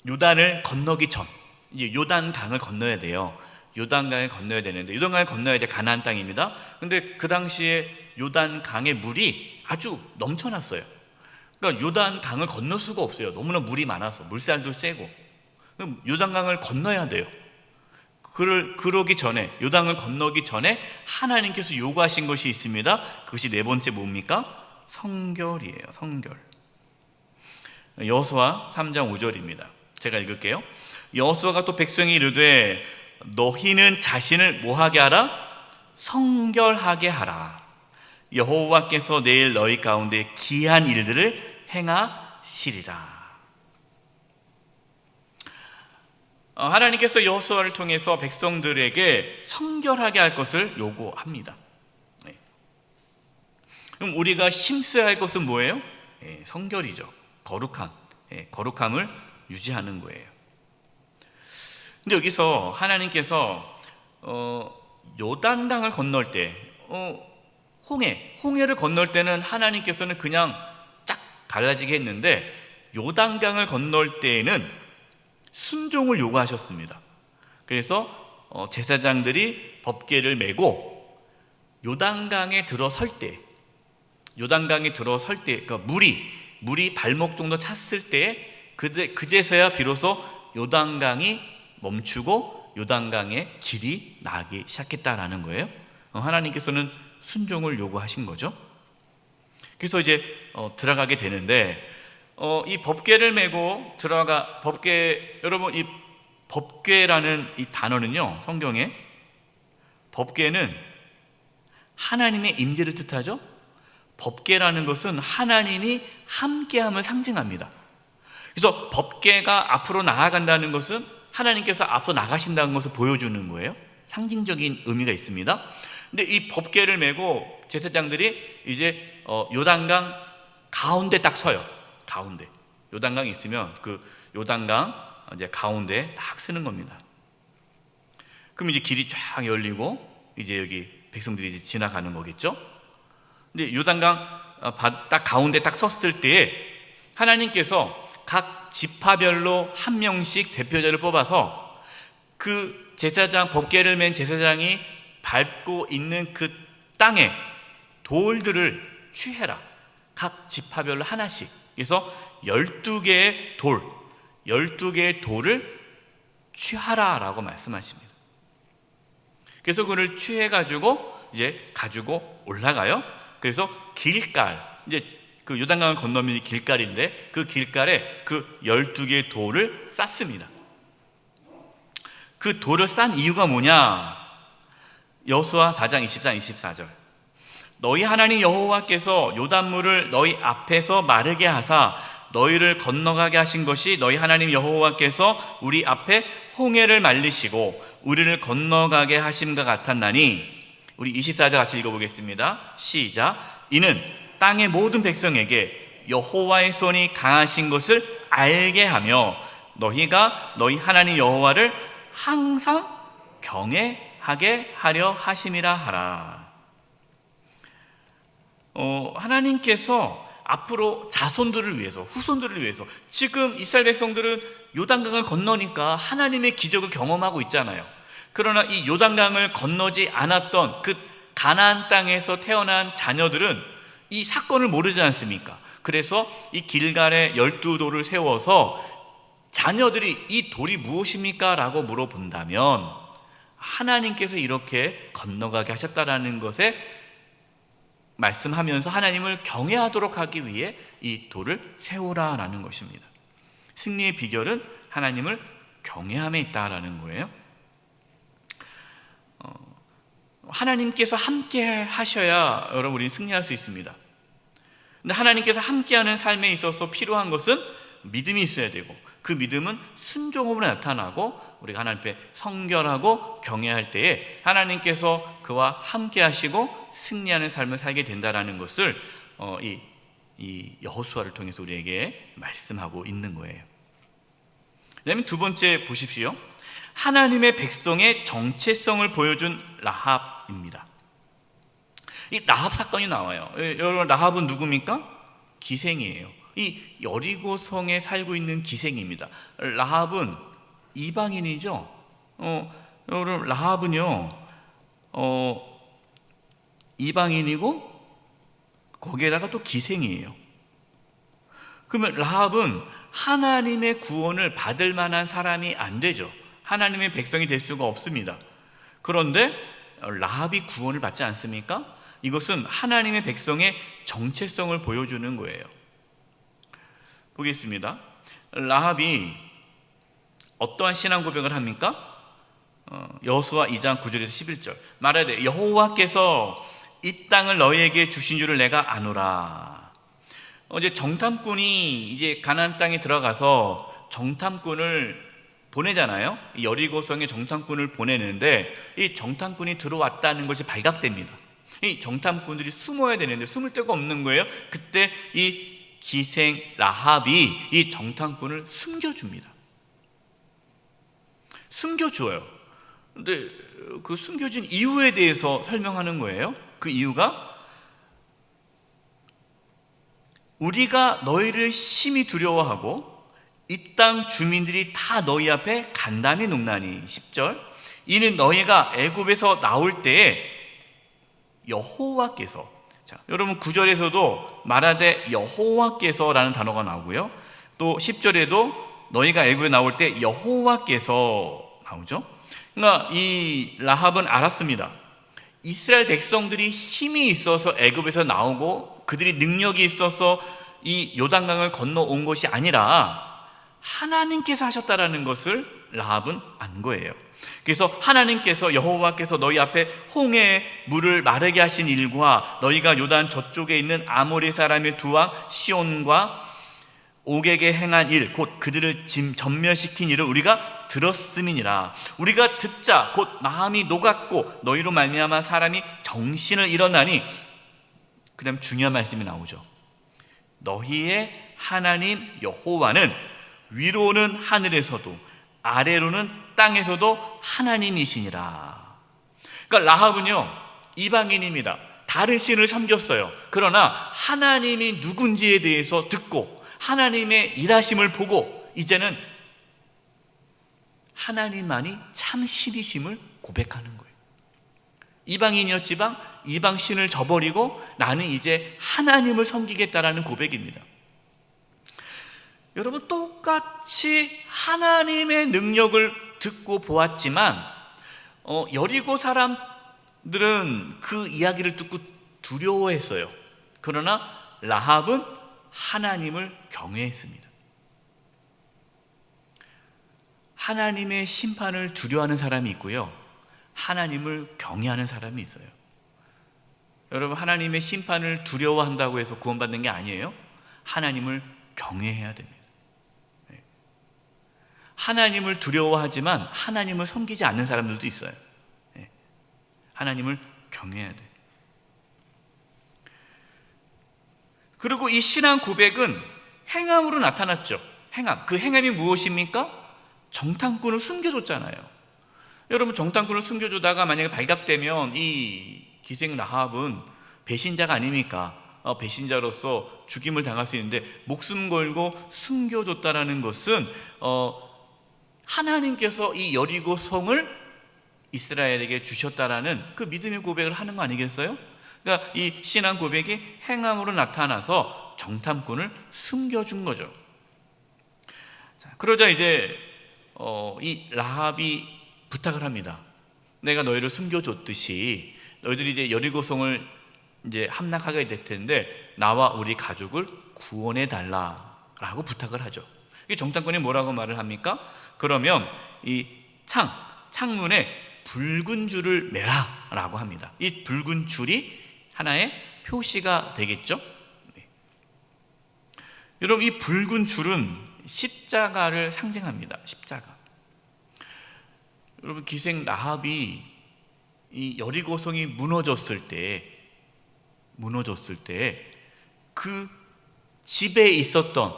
요단을 건너기 전, 이제 요단강을 건너야 돼요. 요단강을 건너야 되는데, 요단강을 건너야 이제 가나안 땅입니다. 근데 그 당시에 요단강의 물이 아주 넘쳐났어요. 그러니까 요단강을 건널 수가 없어요. 너무나 물이 많아서, 물살도 세고. 그럼 요단강을 건너야 돼요. 그러기 전에, 요단을 건너기 전에 하나님께서 요구하신 것이 있습니다. 그것이 네 번째 뭡니까? 성결이에요. 성결. 여호수아 3장 5절입니다. 제가 읽을게요. 여호수아가 또 백성이 이르되 너희는 자신을 뭐하게 하라? 성결하게 하라. 여호와께서 내일 너희 가운데 기이한 일들을 행하시리라. 하나님께서 여호수아를 통해서 백성들에게 성결하게 할 것을 요구합니다. 그럼 우리가 힘써야 할 것은 뭐예요? 성결이죠. 거룩함. 거룩함을 유지하는 거예요. 근데 여기서 하나님께서 요단강을 건널 때 홍해를 건널 때는 하나님께서는 그냥 쫙 갈라지게 했는데, 요단강을 건널 때에는 순종을 요구하셨습니다. 그래서 제사장들이 법궤를 메고 요단강에 들어설 때, 그러니까 물이 발목 정도 찼을 때에 그제서야 비로소 요단강이 멈추고 요단강의 길이 나기 시작했다라는 거예요. 하나님께서는 순종을 요구하신 거죠. 그래서 이제 들어가게 되는데, 이 법궤를 메고 여러분, 이 법궤라는 이 단어는요, 성경에 법궤는 하나님의 임재를 뜻하죠. 법궤라는 것은 하나님이 함께함을 상징합니다. 그래서 법궤가 앞으로 나아간다는 것은 하나님께서 앞서 나가신다는 것을 보여주는 거예요. 상징적인 의미가 있습니다. 근데 이 법궤를 메고 제사장들이 이제 요단강 가운데 딱 서요. 가운데. 요단강이 있으면 그 요단강 이제 가운데 딱 쓰는 겁니다. 그럼 이제 길이 쫙 열리고 이제 여기 백성들이 이제 지나가는 거겠죠. 근데 요단강 딱 가운데 딱 섰을 때에 하나님께서 각 지파별로 한 명씩 대표자를 뽑아서 그 제사장, 법궤를 맨 제사장이 밟고 있는 그 땅에 돌들을 취해라. 각 지파별로 하나씩. 그래서 12개의 돌을 취하라라고 말씀하십니다. 그래서 그걸 취해가지고 이제 가지고 올라가요. 그래서 길갈, 이제 그 요단강을 건너면 길갈인데 그 길갈에 그 12개의 돌을 쌓습니다. 그 돌을 싼 이유가 뭐냐? 여호수아 4장 23, 24절. 너희 하나님 여호와께서 요단물을 너희 앞에서 마르게 하사 너희를 건너가게 하신 것이 너희 하나님 여호와께서 우리 앞에 홍해를 말리시고 우리를 건너가게 하심과 같았나니. 우리 24절 같이 읽어보겠습니다. 시작. 이는 땅의 모든 백성에게 여호와의 손이 강하신 것을 알게 하며 너희가 너희 하나님 여호와를 항상 경외하게 하려 하심이라 하라. 하나님께서 앞으로 자손들을 위해서, 후손들을 위해서, 지금 이스라엘 백성들은 요단강을 건너니까 하나님의 기적을 경험하고 있잖아요. 그러나 이 요단강을 건너지 않았던 그 가나안 땅에서 태어난 자녀들은 이 사건을 모르지 않습니까? 그래서 이 길갈에 12돌을 세워서 자녀들이 이 돌이 무엇입니까? 라고 물어본다면 하나님께서 이렇게 건너가게 하셨다라는 것에 말씀하면서 하나님을 경외하도록 하기 위해 이 돌을 세우라라는 것입니다. 승리의 비결은 하나님을 경외함에 있다라는 거예요. 하나님께서 함께 하셔야 여러분 우리는 승리할 수 있습니다. 근데 하나님께서 함께하는 삶에 있어서 필요한 것은 믿음이 있어야 되고, 그 믿음은 순종으로 나타나고 우리가 하나님 앞에 성결하고 경외할 때에 하나님께서 그와 함께 하시고 승리하는 삶을 살게 된다라는 것을 이 여호수아를 통해서 우리에게 말씀하고 있는 거예요. 그다음에 두 번째 보십시오. 하나님의 백성의 정체성을 보여준 라합입니다. 이 라합 사건이 나와요. 여러분, 라합은 누굽니까? 기생이에요. 이 여리고성에 살고 있는 기생입니다. 라합은 이방인이죠. 여러분, 라합은요 이방인이고 거기에다가 또 기생이에요. 그러면 라합은 하나님의 구원을 받을 만한 사람이 안 되죠. 하나님의 백성이 될 수가 없습니다. 그런데 라합이 구원을 받지 않습니까? 이것은 하나님의 백성의 정체성을 보여주는 거예요. 보겠습니다. 라합이 어떠한 신앙 고백을 합니까? 여호수아 2장 9절에서 11절 말하되 여호와께서 이 땅을 너희에게 주신 줄을 내가 아노라. 이제 정탐꾼이 이제 가나안 땅에 들어가서 정탐꾼을 보내잖아요. 여리고성에 정탐꾼을 보내는데 이 정탐꾼이 들어왔다는 것이 발각됩니다. 이 정탐꾼들이 숨어야 되는데 숨을 데가 없는 거예요. 그때 이 기생 라합이 이 정탐꾼을 숨겨줍니다. 숨겨줘요. 근데 그 숨겨진 이유에 대해서 설명하는 거예요. 그 이유가 우리가 너희를 심히 두려워하고 이 땅 주민들이 다 너희 앞에 간담이 녹나니 10절 이는 너희가 애굽에서 나올 때에 여호와께서, 자, 여러분 9절에서도 말하되 여호와께서라는 단어가 나오고요. 또 10절에도 너희가 애굽에 나올 때 여호와께서 나오죠. 그러니까 이 라합은 알았습니다. 이스라엘 백성들이 힘이 있어서 애굽에서 나오고 그들이 능력이 있어서 이 요단강을 건너온 것이 아니라 하나님께서 하셨다라는 것을 라합은 안 거예요. 그래서 하나님께서 여호와께서 너희 앞에 홍해의 물을 마르게 하신 일과 너희가 요단 저쪽에 있는 아모리 사람의 두 왕 시온과 옥에게 행한 일 곧 그들을 전멸시킨 일을 우리가 들었음이니라. 우리가 듣자 곧 마음이 녹았고 너희로 말미암아 사람이 정신을 잃었나니, 그 다음 중요한 말씀이 나오죠. 너희의 하나님 여호와는 위로는 하늘에서도 아래로는 땅에서도 하나님이시니라. 그러니까 라합은요 이방인입니다. 다른 신을 섬겼어요. 그러나 하나님이 누군지에 대해서 듣고 하나님의 일하심을 보고 이제는 하나님만이 참 신이심을 고백하는 거예요. 이방인이었지만 이방 신을 저버리고 나는 이제 하나님을 섬기겠다라는 고백입니다. 여러분, 똑같이 하나님의 능력을 듣고 보았지만 여리고 사람들은 그 이야기를 듣고 두려워했어요. 그러나 라합은 하나님을 경외했습니다. 하나님의 심판을 두려워하는 사람이 있고요, 하나님을 경외하는 사람이 있어요. 여러분, 하나님의 심판을 두려워한다고 해서 구원받는 게 아니에요. 하나님을 경외해야 됩니다. 하나님을 두려워하지만 하나님을 섬기지 않는 사람들도 있어요. 하나님을 경외해야 돼. 그리고 이 신앙 고백은 행함으로 나타났죠. 행함. 그 행함이 무엇입니까? 정탐꾼을 숨겨줬잖아요. 여러분, 정탐꾼을 숨겨주다가 만약에 발각되면 이 기생 라합은 배신자가 아닙니까? 배신자로서 죽임을 당할 수 있는데 목숨 걸고 숨겨줬다라는 것은 하나님께서 이 여리고 성을 이스라엘에게 주셨다라는 그 믿음의 고백을 하는 거 아니겠어요? 그러니까 이 신앙 고백이 행함으로 나타나서 정탐꾼을 숨겨준 거죠. 자, 그러자 이제 이 라합이 부탁을 합니다. 내가 너희를 숨겨줬듯이 너희들이 이제 여리고성을 이제 함락하게 될 텐데 나와 우리 가족을 구원해 달라라고 부탁을 하죠. 이 정탐꾼이 뭐라고 말을 합니까? 그러면 이 창문에 붉은 줄을 매라라고 합니다. 이 붉은 줄이 하나의 표시가 되겠죠. 네. 여러분, 이 붉은 줄은 십자가를 상징합니다. 십자가. 여러분, 기생 라합이 이 여리고성이 무너졌을 때 그 집에 있었던,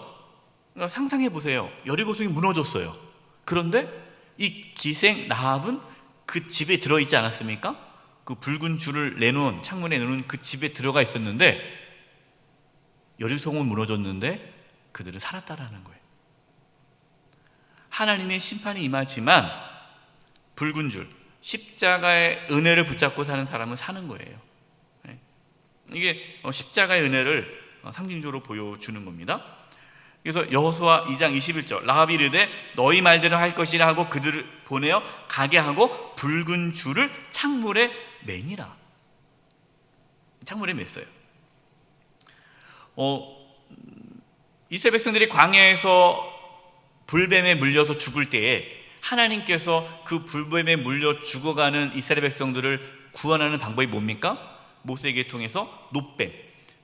그러니까 상상해 보세요. 여리고성이 무너졌어요. 그런데 이 기생 라합은 그 집에 들어있지 않았습니까? 그 붉은 줄을 내놓은, 창문에 내놓은 그 집에 들어가 있었는데 여리고성은 무너졌는데 그들은 살았다라는 거예요. 하나님의 심판이 임하지만 붉은 줄, 십자가의 은혜를 붙잡고 사는 사람은 사는 거예요. 이게 십자가의 은혜를 상징적으로 보여주는 겁니다. 그래서 여호수아 2장 21절, 라합이 이르되 너희 말대로 할 것이라 하고 그들을 보내어 가게 하고 붉은 줄을 창문에 매니라. 창문에 맸어요. 이스라엘 백성들이 광야에서 불뱀에 물려서 죽을 때에 하나님께서 그 불뱀에 물려 죽어가는 이스라엘 백성들을 구원하는 방법이 뭡니까? 모세에게 통해서 놋뱀,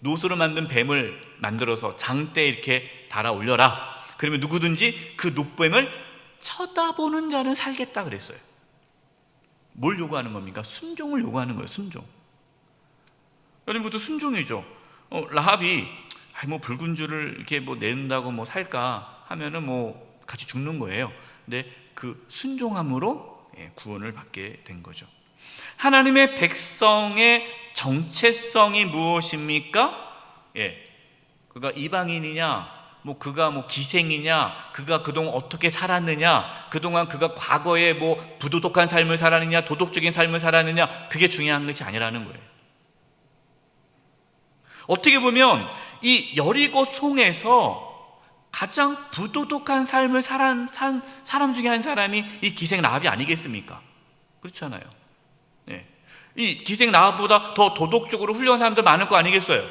놋으로 만든 뱀을 만들어서 장대에 이렇게 달아 올려라. 그러면 누구든지 그 놋뱀을 쳐다보는 자는 살겠다 그랬어요. 뭘 요구하는 겁니까? 순종을 요구하는 거예요. 순종. 여러분, 그것도 순종이죠. 라합이 뭐 붉은 줄을 이렇게 뭐 낸다고 뭐 살까 하면은 뭐 같이 죽는 거예요. 근데 그 순종함으로 구원을 받게 된 거죠. 하나님의 백성의 정체성이 무엇입니까? 그가 이방인이냐, 뭐 그가 뭐 기생이냐, 그가 그동안 어떻게 살았느냐, 그동안 그가 과거에 뭐 부도덕한 삶을 살았느냐, 도덕적인 삶을 살았느냐, 그게 중요한 것이 아니라는 거예요. 어떻게 보면 이 여리고 송에서 가장 부도덕한 삶을 산 사람 중에 한 사람이 이 기생 라합이 아니겠습니까? 그렇잖아요. 이 기생 라합보다 더 도덕적으로 훌륭한 사람도 많을 거 아니겠어요?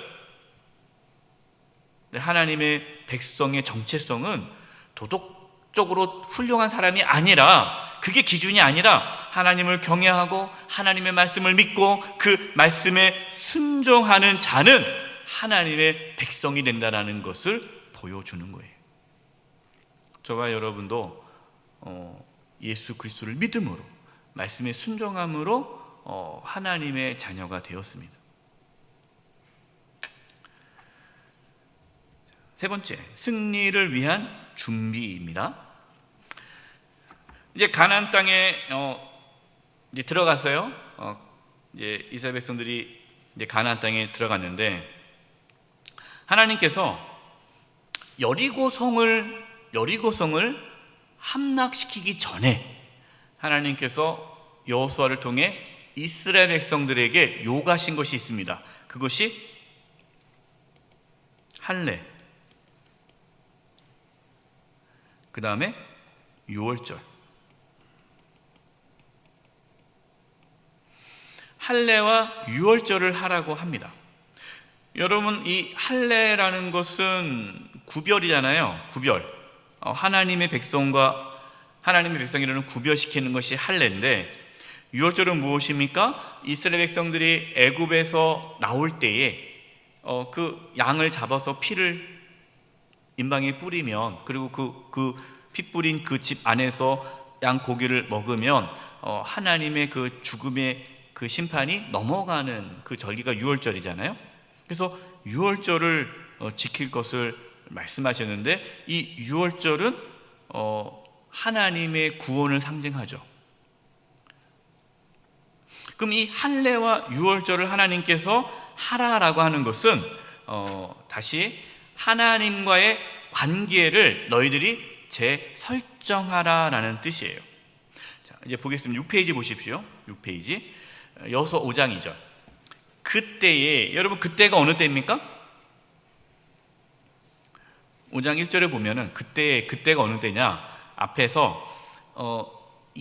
하나님의 백성의 정체성은 도덕적으로 훌륭한 사람이 아니라, 그게 기준이 아니라 하나님을 경외하고 하나님의 말씀을 믿고 그 말씀에 순종하는 자는 하나님의 백성이 된다는 것을 보여주는 거예요. 저와 여러분도 예수 그리스도를 믿음으로, 말씀에 순종함으로 하나님의 자녀가 되었습니다. 세 번째, 승리를 위한 준비입니다. 이제 가나안 땅에 이제 들어갔어요. 이제 이스라엘 백성들이 이제 가나안 땅에 들어갔는데 하나님께서 여리고성을 함락시키기 전에 하나님께서 여호수아를 통해 이스라엘 백성들에게 요구하신 것이 있습니다. 그것이 할례, 그 다음에 유월절. 할례와 유월절을 하라고 합니다. 여러분, 이 할례라는 것은 구별이잖아요. 구별. 하나님의 백성이라는 구별시키는 것이 할례인데, 유월절은 무엇입니까? 이스라엘 백성들이 애굽에서 나올 때에 그 양을 잡아서 피를 임방에 뿌리면, 그리고 그 피 뿌린 그 집 안에서 양 고기를 먹으면 하나님의 그 죽음의 그 심판이 넘어가는 그 절기가 유월절이잖아요. 그래서 유월절을 지킬 것을 말씀하셨는데, 이 유월절은 하나님의 구원을 상징하죠. 그럼 이 할례와 유월절을 하나님께서 하라라고 하는 것은 다시 하나님과의 관계를 너희들이 재설정하라라는 뜻이에요. 자, 이제 보겠습니다. 6페이지 보십시오. 6페이지. 여호수아 5장 2절. 그때에, 여러분 그때가 어느 때입니까? 5장 1절에 보면은 그때가 어느 때냐? 앞에서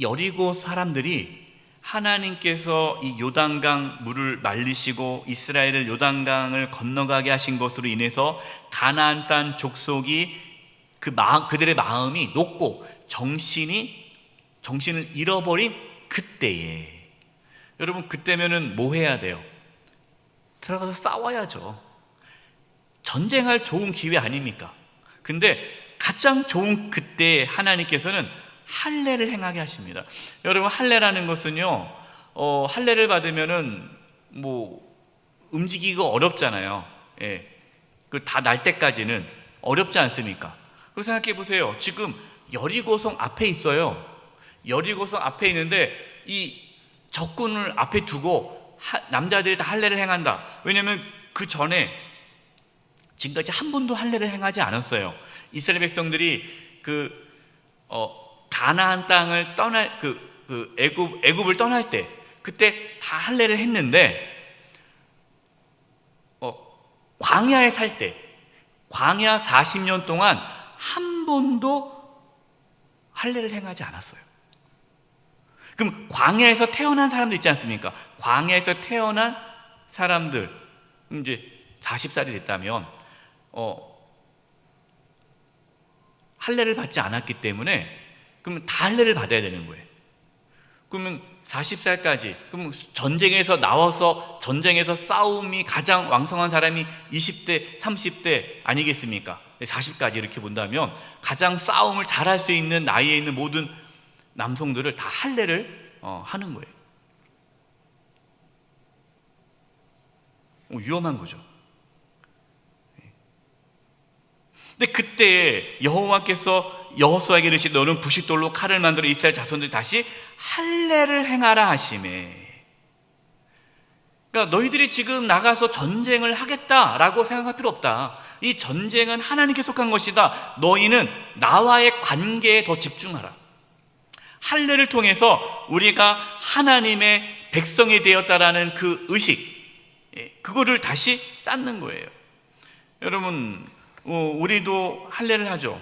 여리고 사람들이 하나님께서 이 요단강 물을 말리시고 이스라엘을 요단강을 건너가게 하신 것으로 인해서 가나안 땅 족속이 그들의 마음이 녹고 정신을 잃어버린 그때에, 여러분 그때면은 뭐 해야 돼요? 들어가서 싸워야죠. 전쟁할 좋은 기회 아닙니까? 근데 가장 좋은 그때에 하나님께서는 할례를 행하게 하십니다. 여러분 할례라는 것은요, 할례를 받으면은 뭐 움직이기가 어렵잖아요. 예, 그 다 날 때까지는 어렵지 않습니까? 그리고 생각해 보세요. 지금 여리고성 앞에 있어요. 여리고성 앞에 있는데 이 적군을 앞에 두고 남자들이 다 할례를 행한다. 왜냐하면 그 전에 지금까지 한 번도 할례를 행하지 않았어요. 이스라엘 백성들이 가나안 땅을 떠날 애굽을 떠날 때 그때 다 할례를 했는데 광야에 살 때 광야 40년 동안 한 번도 할례를 행하지 않았어요. 그럼 광야에서 태어난 사람들 있지 않습니까? 광야에서 태어난 사람들 이제 40살이 됐다면 할례를 받지 않았기 때문에 그러면 다 할례를 받아야 되는 거예요. 그러면 40살까지, 그러면 전쟁에서 나와서 전쟁에서 싸움이 가장 왕성한 사람이 20대, 30대 아니겠습니까? 40까지 이렇게 본다면 가장 싸움을 잘할 수 있는 나이에 있는 모든 남성들을 다 할례를 하는 거예요. 위험한 거죠. 근데 그때 여호와께서 여호수아에게 이르시되 너는 부싯돌로 칼을 만들어 이스라엘 자손들이 다시 할례를 행하라 하시매. 그러니까 너희들이 지금 나가서 전쟁을 하겠다라고 생각할 필요 없다. 이 전쟁은 하나님께 속한 것이다. 너희는 나와의 관계에 더 집중하라. 할례를 통해서 우리가 하나님의 백성이 되었다라는 그 의식, 그거를 다시 쌓는 거예요. 여러분, 우리도 할례를 하죠.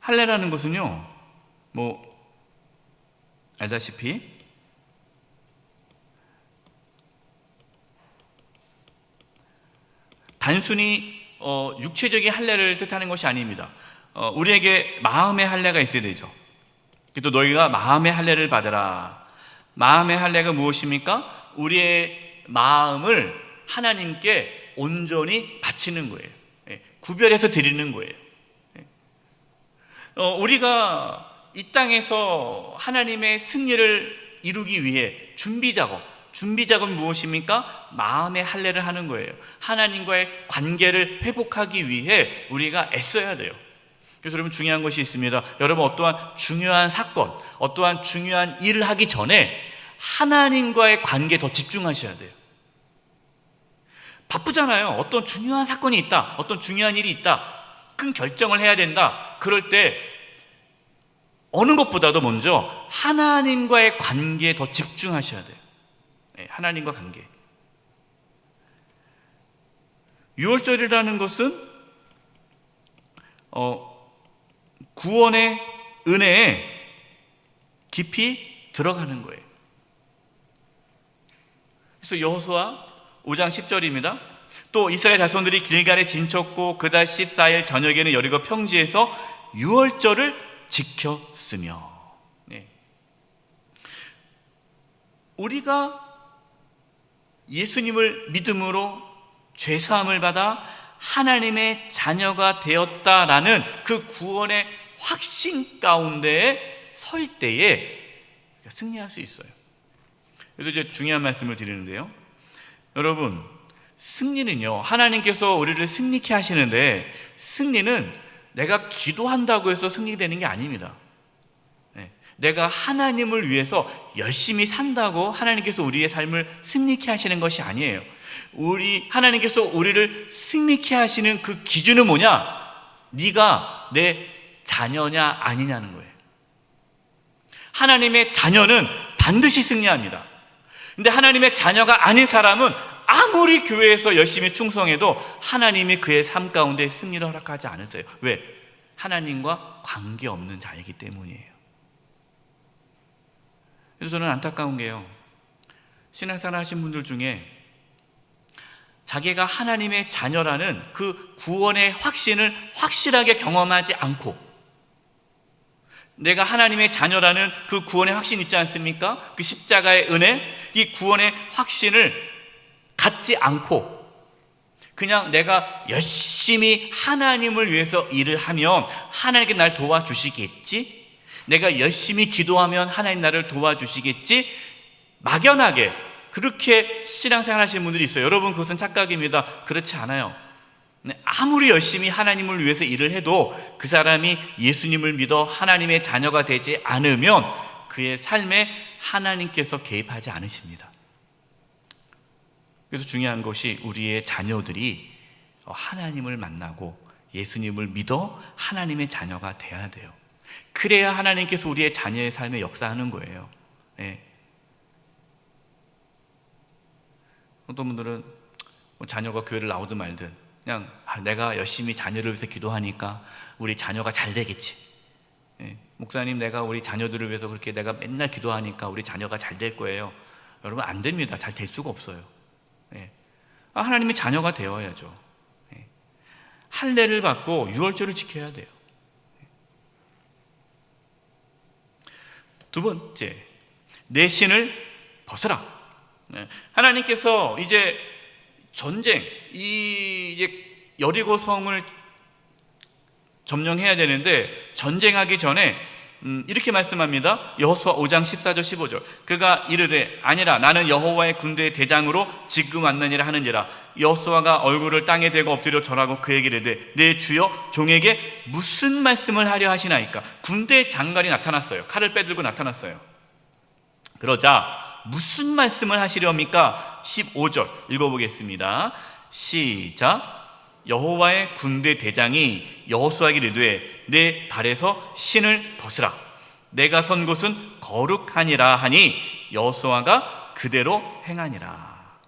할례라는 것은요, 알다시피 단순히 육체적인 할례를 뜻하는 것이 아닙니다. 우리에게 마음의 할례가 있어야 되죠. 또 너희가 마음의 할례를 받으라. 마음의 할례가 무엇입니까? 우리의 마음을 하나님께 온전히 바치는 거예요. 구별해서 드리는 거예요. 우리가 이 땅에서 하나님의 승리를 이루기 위해 준비 작업이 무엇입니까? 마음의 할례를 하는 거예요. 하나님과의 관계를 회복하기 위해 우리가 애써야 돼요. 그래서 여러분 중요한 것이 있습니다. 여러분 어떠한 중요한 사건, 어떠한 중요한 일을 하기 전에 하나님과의 관계에 더 집중하셔야 돼요. 바쁘잖아요. 어떤 중요한 사건이 있다, 어떤 중요한 일이 있다, 큰 결정을 해야 된다. 그럴 때 어느 것보다도 먼저 하나님과의 관계에 더 집중하셔야 돼요. 하나님과 관계. 유월절이라는 것은 구원의 은혜에 깊이 들어가는 거예요. 그래서 여호수아 5장 10절입니다. 또 이스라엘 자손들이 길갈에 진쳤고 그달 14일 저녁에는 여리고 평지에서 유월절을 지켰으며. 우리가 예수님을 믿음으로 죄사함을 받아 하나님의 자녀가 되었다라는 그 구원의 확신 가운데 설 때에 승리할 수 있어요. 그래서 이제 중요한 말씀을 드리는데요. 여러분, 승리는요, 하나님께서 우리를 승리케 하시는데 승리는 내가 기도한다고 해서 승리되는 게 아닙니다. 내가 하나님을 위해서 열심히 산다고 하나님께서 우리의 삶을 승리케 하시는 것이 아니에요. 하나님께서 우리를 승리케 하시는 그 기준은 뭐냐? 네가 내 자녀냐 아니냐는 거예요. 하나님의 자녀는 반드시 승리합니다. 근데 하나님의 자녀가 아닌 사람은 아무리 교회에서 열심히 충성해도 하나님이 그의 삶 가운데 승리를 허락하지 않으세요. 왜? 하나님과 관계없는 자이기 때문이에요. 그래서 저는 안타까운 게요, 신앙생활 하신 분들 중에 자기가 하나님의 자녀라는 그 구원의 확신을 확실하게 경험하지 않고, 내가 하나님의 자녀라는 그 구원의 확신 있지 않습니까? 그 십자가의 은혜, 이 구원의 확신을 갖지 않고 그냥 내가 열심히 하나님을 위해서 일을 하면 하나님께 날 도와주시겠지, 내가 열심히 기도하면 하나님 나를 도와주시겠지, 막연하게 그렇게 신앙생활 하시는 분들이 있어요. 여러분, 그것은 착각입니다. 그렇지 않아요. 아무리 열심히 하나님을 위해서 일을 해도 그 사람이 예수님을 믿어 하나님의 자녀가 되지 않으면 그의 삶에 하나님께서 개입하지 않으십니다. 그래서 중요한 것이 우리의 자녀들이 하나님을 만나고 예수님을 믿어 하나님의 자녀가 돼야 돼요. 그래야 하나님께서 우리의 자녀의 삶에 역사하는 거예요. 네. 어떤 분들은 자녀가 교회를 나오든 말든 그냥 내가 열심히 자녀를 위해서 기도하니까 우리 자녀가 잘 되겠지. 예, 목사님, 내가 우리 자녀들을 위해서 그렇게 내가 맨날 기도하니까 우리 자녀가 잘 될 거예요. 여러분, 안 됩니다. 잘 될 수가 없어요. 예. 하나님의 자녀가 되어야죠. 예. 할례를 받고 유월절을 지켜야 돼요. 두 번째, 내 신을 벗으라. 예. 하나님께서 이제 전쟁, 이제 여리고성을 점령해야 되는데 전쟁하기 전에 이렇게 말씀합니다. 여호수아 5장 14절 15절. 그가 이르되 아니라 나는 여호와의 군대의 대장으로 지금 왔느니라 하는지라. 여호수아가 얼굴을 땅에 대고 엎드려 절하고 그에게 이르되 내 주여 종에게 무슨 말씀을 하려 하시나이까. 군대 장관이 나타났어요. 칼을 빼들고 나타났어요. 그러자 무슨 말씀을 하시렵니까? 15절 읽어보겠습니다. 시작. 여호와의 군대 대장이 여호수아에게 이르되 내 발에서 신을 벗으라. 내가 선 곳은 거룩하니라 하니 여호수아가 그대로 행하니라.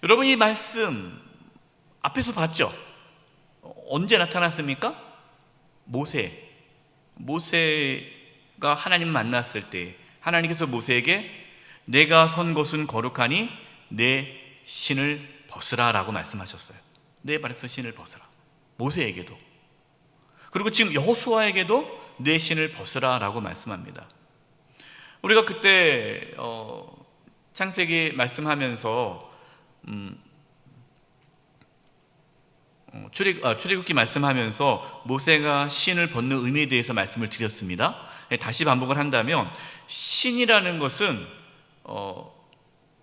여러분, 이 말씀 앞에서 봤죠? 언제 나타났습니까? 모세가 하나님 만났을 때 하나님께서 모세에게 내가 선 곳은 거룩하니 내 신을 벗으라 라고 말씀하셨어요. 내 발에서 신을 벗으라. 모세에게도. 그리고 지금 여호수아에게도 내 신을 벗으라 라고 말씀합니다. 우리가 그때 창세기 말씀하면서 출애굽기 말씀하면서 모세가 신을 벗는 의미에 대해서 말씀을 드렸습니다. 다시 반복을 한다면 신이라는 것은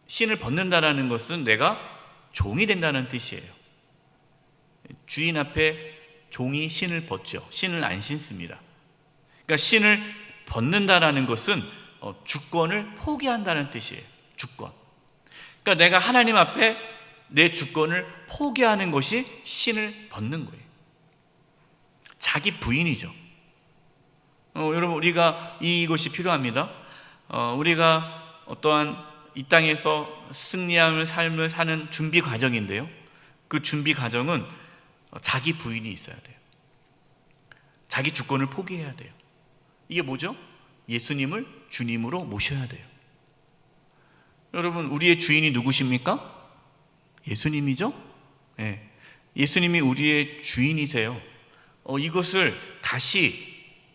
신을 벗는다라는 것은 내가 종이 된다는 뜻이에요. 주인 앞에 종이 신을 벗죠. 신을 안 신습니다. 그러니까 신을 벗는다라는 것은 주권을 포기한다는 뜻이에요. 주권. 그러니까 내가 하나님 앞에 내 주권을 포기하는 것이 신을 벗는 거예요. 자기 부인이죠. 여러분, 우리가 이것이 필요합니다. 우리가 어떠한 이 땅에서 승리하는 삶을 사는 준비 과정인데요, 그 준비 과정은 자기 부인이 있어야 돼요. 자기 주권을 포기해야 돼요. 이게 뭐죠? 예수님을 주님으로 모셔야 돼요. 여러분, 우리의 주인이 누구십니까? 예수님이죠? 네. 예수님이 우리의 주인이세요. 이것을 다시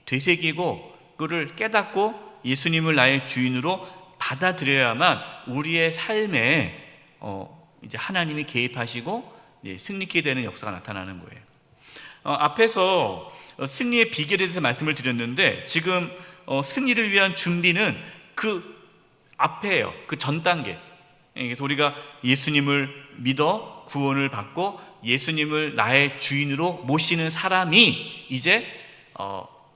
되새기고 그를 깨닫고 예수님을 나의 주인으로 받아들여야만 우리의 삶에 이제 하나님이 개입하시고 승리케 되는 역사가 나타나는 거예요. 앞에서 승리의 비결에 대해서 말씀을 드렸는데 지금 승리를 위한 준비는 그 앞에요. 그 전 단계. 그래서 우리가 예수님을 믿어 구원을 받고 예수님을 나의 주인으로 모시는 사람이 이제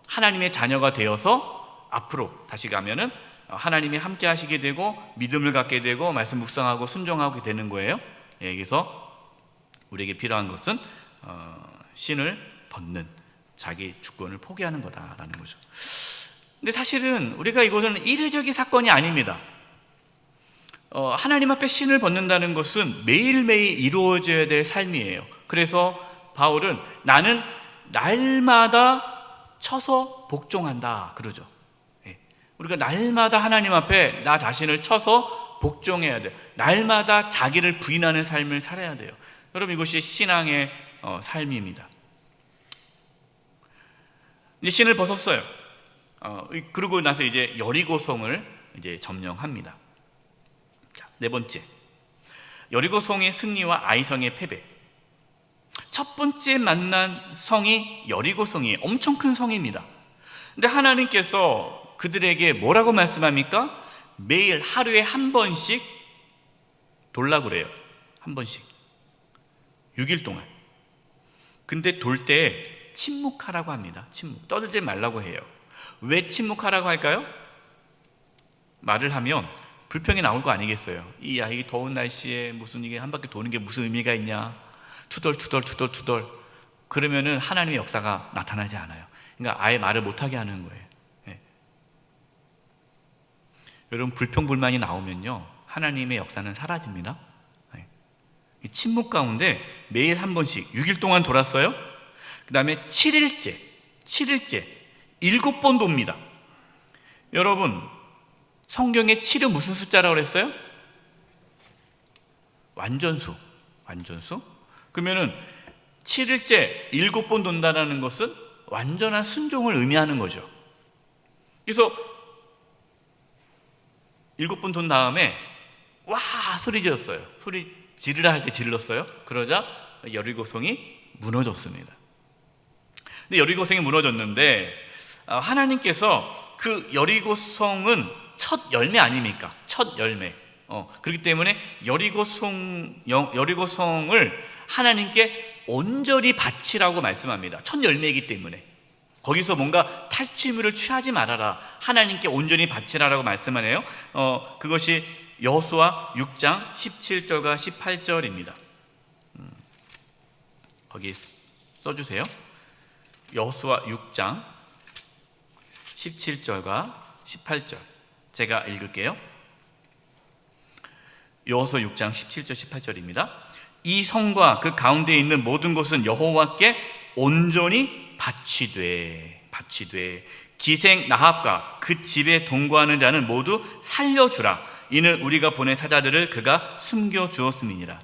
하나님의 자녀가 되어서 앞으로 다시 가면은 하나님이 함께 하시게 되고 믿음을 갖게 되고 말씀 묵상하고 순종하게 되는 거예요. 그래서 우리에게 필요한 것은 신을 벗는 자기 주권을 포기하는 거다라는 거죠. 근데 사실은 우리가 이것은 이례적인 사건이 아닙니다. 하나님 앞에 신을 벗는다는 것은 매일매일 이루어져야 될 삶이에요. 그래서 바울은 나는 날마다 쳐서 복종한다 그러죠. 우리가 날마다 하나님 앞에 나 자신을 쳐서 복종해야 돼요. 날마다 자기를 부인하는 삶을 살아야 돼요. 여러분, 이것이 신앙의 삶입니다. 이제 신을 벗었어요. 그러고 나서 이제 여리고성을 이제 점령합니다. 자, 네 번째, 여리고성의 승리와 아이성의 패배. 첫 번째 만난 성이 여리고성이 엄청 큰 성입니다. 근데 하나님께서 그들에게 뭐라고 말씀합니까? 매일 하루에 한 번씩 돌라 그래요. 한 번씩 6일 동안. 근데 돌 때 침묵하라고 합니다. 침묵, 떠들지 말라고 해요. 왜 침묵하라고 할까요? 말을 하면 불평이 나올 거 아니겠어요. 이 더운 날씨에 무슨 이게 한 바퀴 도는 게 무슨 의미가 있냐, 투덜 그러면은 하나님의 역사가 나타나지 않아요. 그러니까 아예 말을 못하게 하는 거예요. 여러분, 불평불만이 나오면요 하나님의 역사는 사라집니다. 침묵 가운데 매일 한 번씩 6일 동안 돌았어요. 그 다음에 7일째 7번 돕니다. 여러분, 성경에 7은 무슨 숫자라고 그랬어요? 완전수. 그러면은 7일째 7번 돈다는 것은 완전한 순종을 의미하는 거죠. 그래서 7번 돈 다음에 와 소리 지었어요. 소리 지르라 할 때 질렀어요. 그러자 여리고성이 무너졌습니다. 근데 여리고성이 무너졌는데 하나님께서 그 여리고성은 첫 열매 아닙니까? 첫 열매. 그렇기 때문에 여리고성을 하나님께 온전히 바치라고 말씀합니다. 첫 열매이기 때문에. 거기서 뭔가 탈취물을 취하지 말아라, 하나님께 온전히 바치라라고 말씀하네요. 그것이 여호수아 6장 17절과 18절입니다. 거기 써주세요. 여호수아 6장 17절과 18절 제가 읽을게요. 여호수아 6장 17절 18절입니다. 이 성과 그 가운데 있는 모든 것은 여호와께 온전히 바치되 기생 나합과 그 집에 동거하는 자는 모두 살려주라. 이는 우리가 보낸 사자들을 그가 숨겨주었음이니라.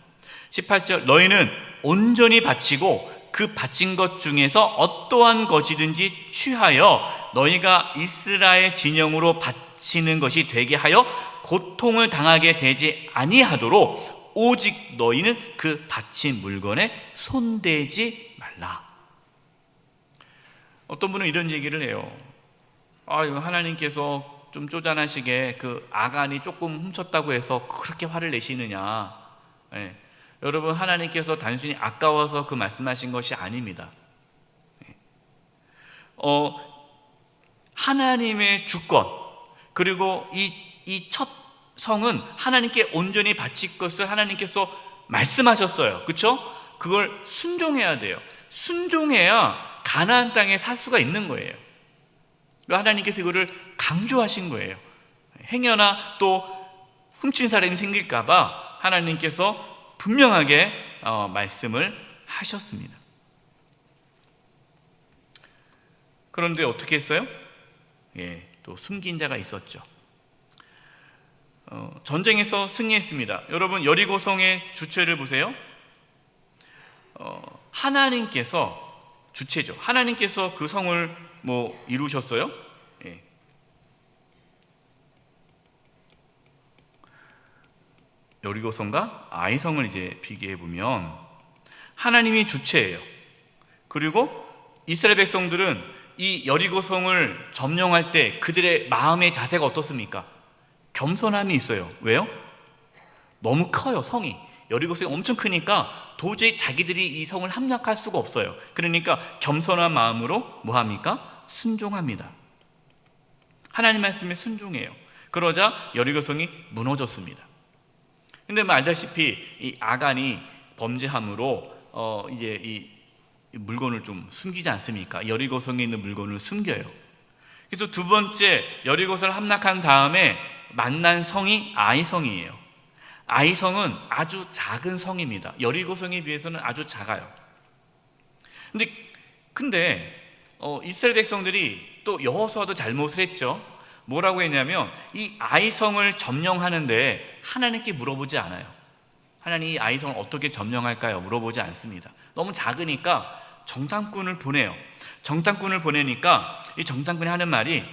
18절, 너희는 온전히 바치고 그 바친 것 중에서 어떠한 것이든지 취하여 너희가 이스라엘 진영으로 바치는 것이 되게 하여 고통을 당하게 되지 아니하도록 오직 너희는 그 바친 물건에 손대지 말라. 어떤 분은 이런 얘기를 해요. 하나님께서 좀 쪼잔하시게 그 아간이 조금 훔쳤다고 해서 그렇게 화를 내시느냐. 여러분, 하나님께서 단순히 아까워서 그 말씀하신 것이 아닙니다. 하나님의 주권, 그리고 이 첫 성은 하나님께 온전히 바칠 것을 하나님께서 말씀하셨어요. 그렇죠? 그걸 순종해야 돼요. 순종해야 가나안 땅에 살 수가 있는 거예요. 하나님께서 이거를 강조하신 거예요. 행여나 또 훔친 사람이 생길까 봐 하나님께서 분명하게 말씀을 하셨습니다. 그런데 어떻게 했어요? 또 숨긴 자가 있었죠. 전쟁에서 승리했습니다. 여러분, 여리고성의 주체를 보세요. 하나님께서 주체죠. 하나님께서 그 성을 이루셨어요. 여리고성과 아이성을 이제 비교해 보면 하나님이 주체예요. 그리고 이스라엘 백성들은 이 여리고성을 점령할 때 그들의 마음의 자세가 어떻습니까? 겸손함이 있어요. 왜요? 너무 커요, 성이. 여리고성이 엄청 크니까 도저히 자기들이 이 성을 함락할 수가 없어요. 그러니까 겸손한 마음으로 뭐 합니까? 순종합니다. 하나님 말씀에 순종해요. 그러자 여리고성이 무너졌습니다. 근데 알다시피 이 아간이 범죄함으로 이제 이 물건을 좀 숨기지 않습니까? 여리고성에 있는 물건을 숨겨요. 그래서 두 번째 여리고성을 함락한 다음에 만난 성이 아이성이에요. 아이성은 아주 작은 성입니다. 여리고성에 비해서는 아주 작아요. 근데 이스라엘 백성들이 또 여호수아도 잘못을 했죠. 뭐라고 했냐면 이 아이성을 점령하는데 하나님께 물어보지 않아요. 하나님 이 아이성을 어떻게 점령할까요? 물어보지 않습니다. 너무 작으니까 정탐꾼을 보내요. 정탐꾼을 보내니까 이 정탐꾼이 하는 말이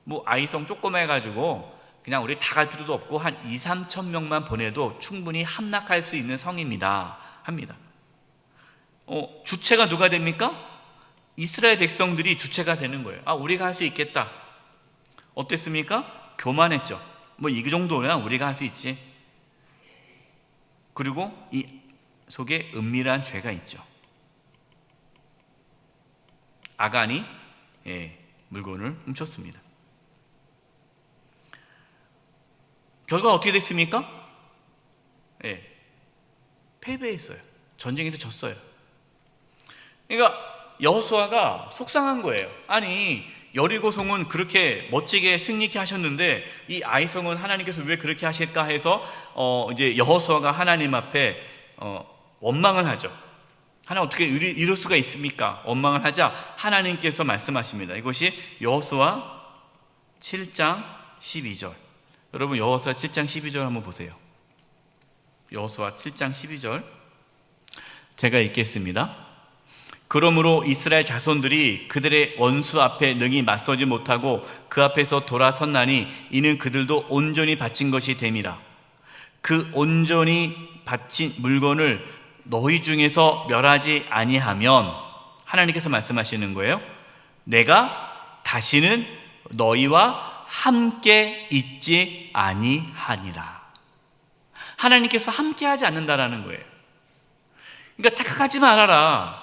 뭐 아이성 조그매가지고 그냥 우리 다 갈 필요도 없고 한 2-3천 명만 보내도 충분히 함락할 수 있는 성입니다 합니다. 주체가 누가 됩니까? 이스라엘 백성들이 주체가 되는 거예요. 우리가 할 수 있겠다. 어땠습니까? 교만했죠. 뭐 이 정도면 우리가 할 수 있지. 그리고 이 속에 은밀한 죄가 있죠. 아간이 물건을 훔쳤습니다. 결과 어떻게 됐습니까? 패배했어요. 전쟁에서 졌어요. 그러니까 여호수아가 속상한 거예요. 아니 여리고성은 그렇게 멋지게 승리케 하셨는데 이 아이성은 하나님께서 왜 그렇게 하실까 해서 이제 여호수아가 하나님 앞에 원망을 하죠. 하나님 어떻게 이럴 수가 있습니까? 원망을 하자 하나님께서 말씀하십니다. 이것이 여호수아 7장 12절. 여러분 여호수아 7장 12절 한번 보세요. 여호수아 7장 12절 제가 읽겠습니다. 그러므로 이스라엘 자손들이 그들의 원수 앞에 능히 맞서지 못하고 그 앞에서 돌아섰나니 이는 그들도 온전히 바친 것이 됨이라. 그 온전히 바친 물건을 너희 중에서 멸하지 아니하면 하나님께서 말씀하시는 거예요. 내가 다시는 너희와 함께 있지 아니하니라. 하나님께서 함께 하지 않는다라는 거예요. 그러니까 착각하지 말아라.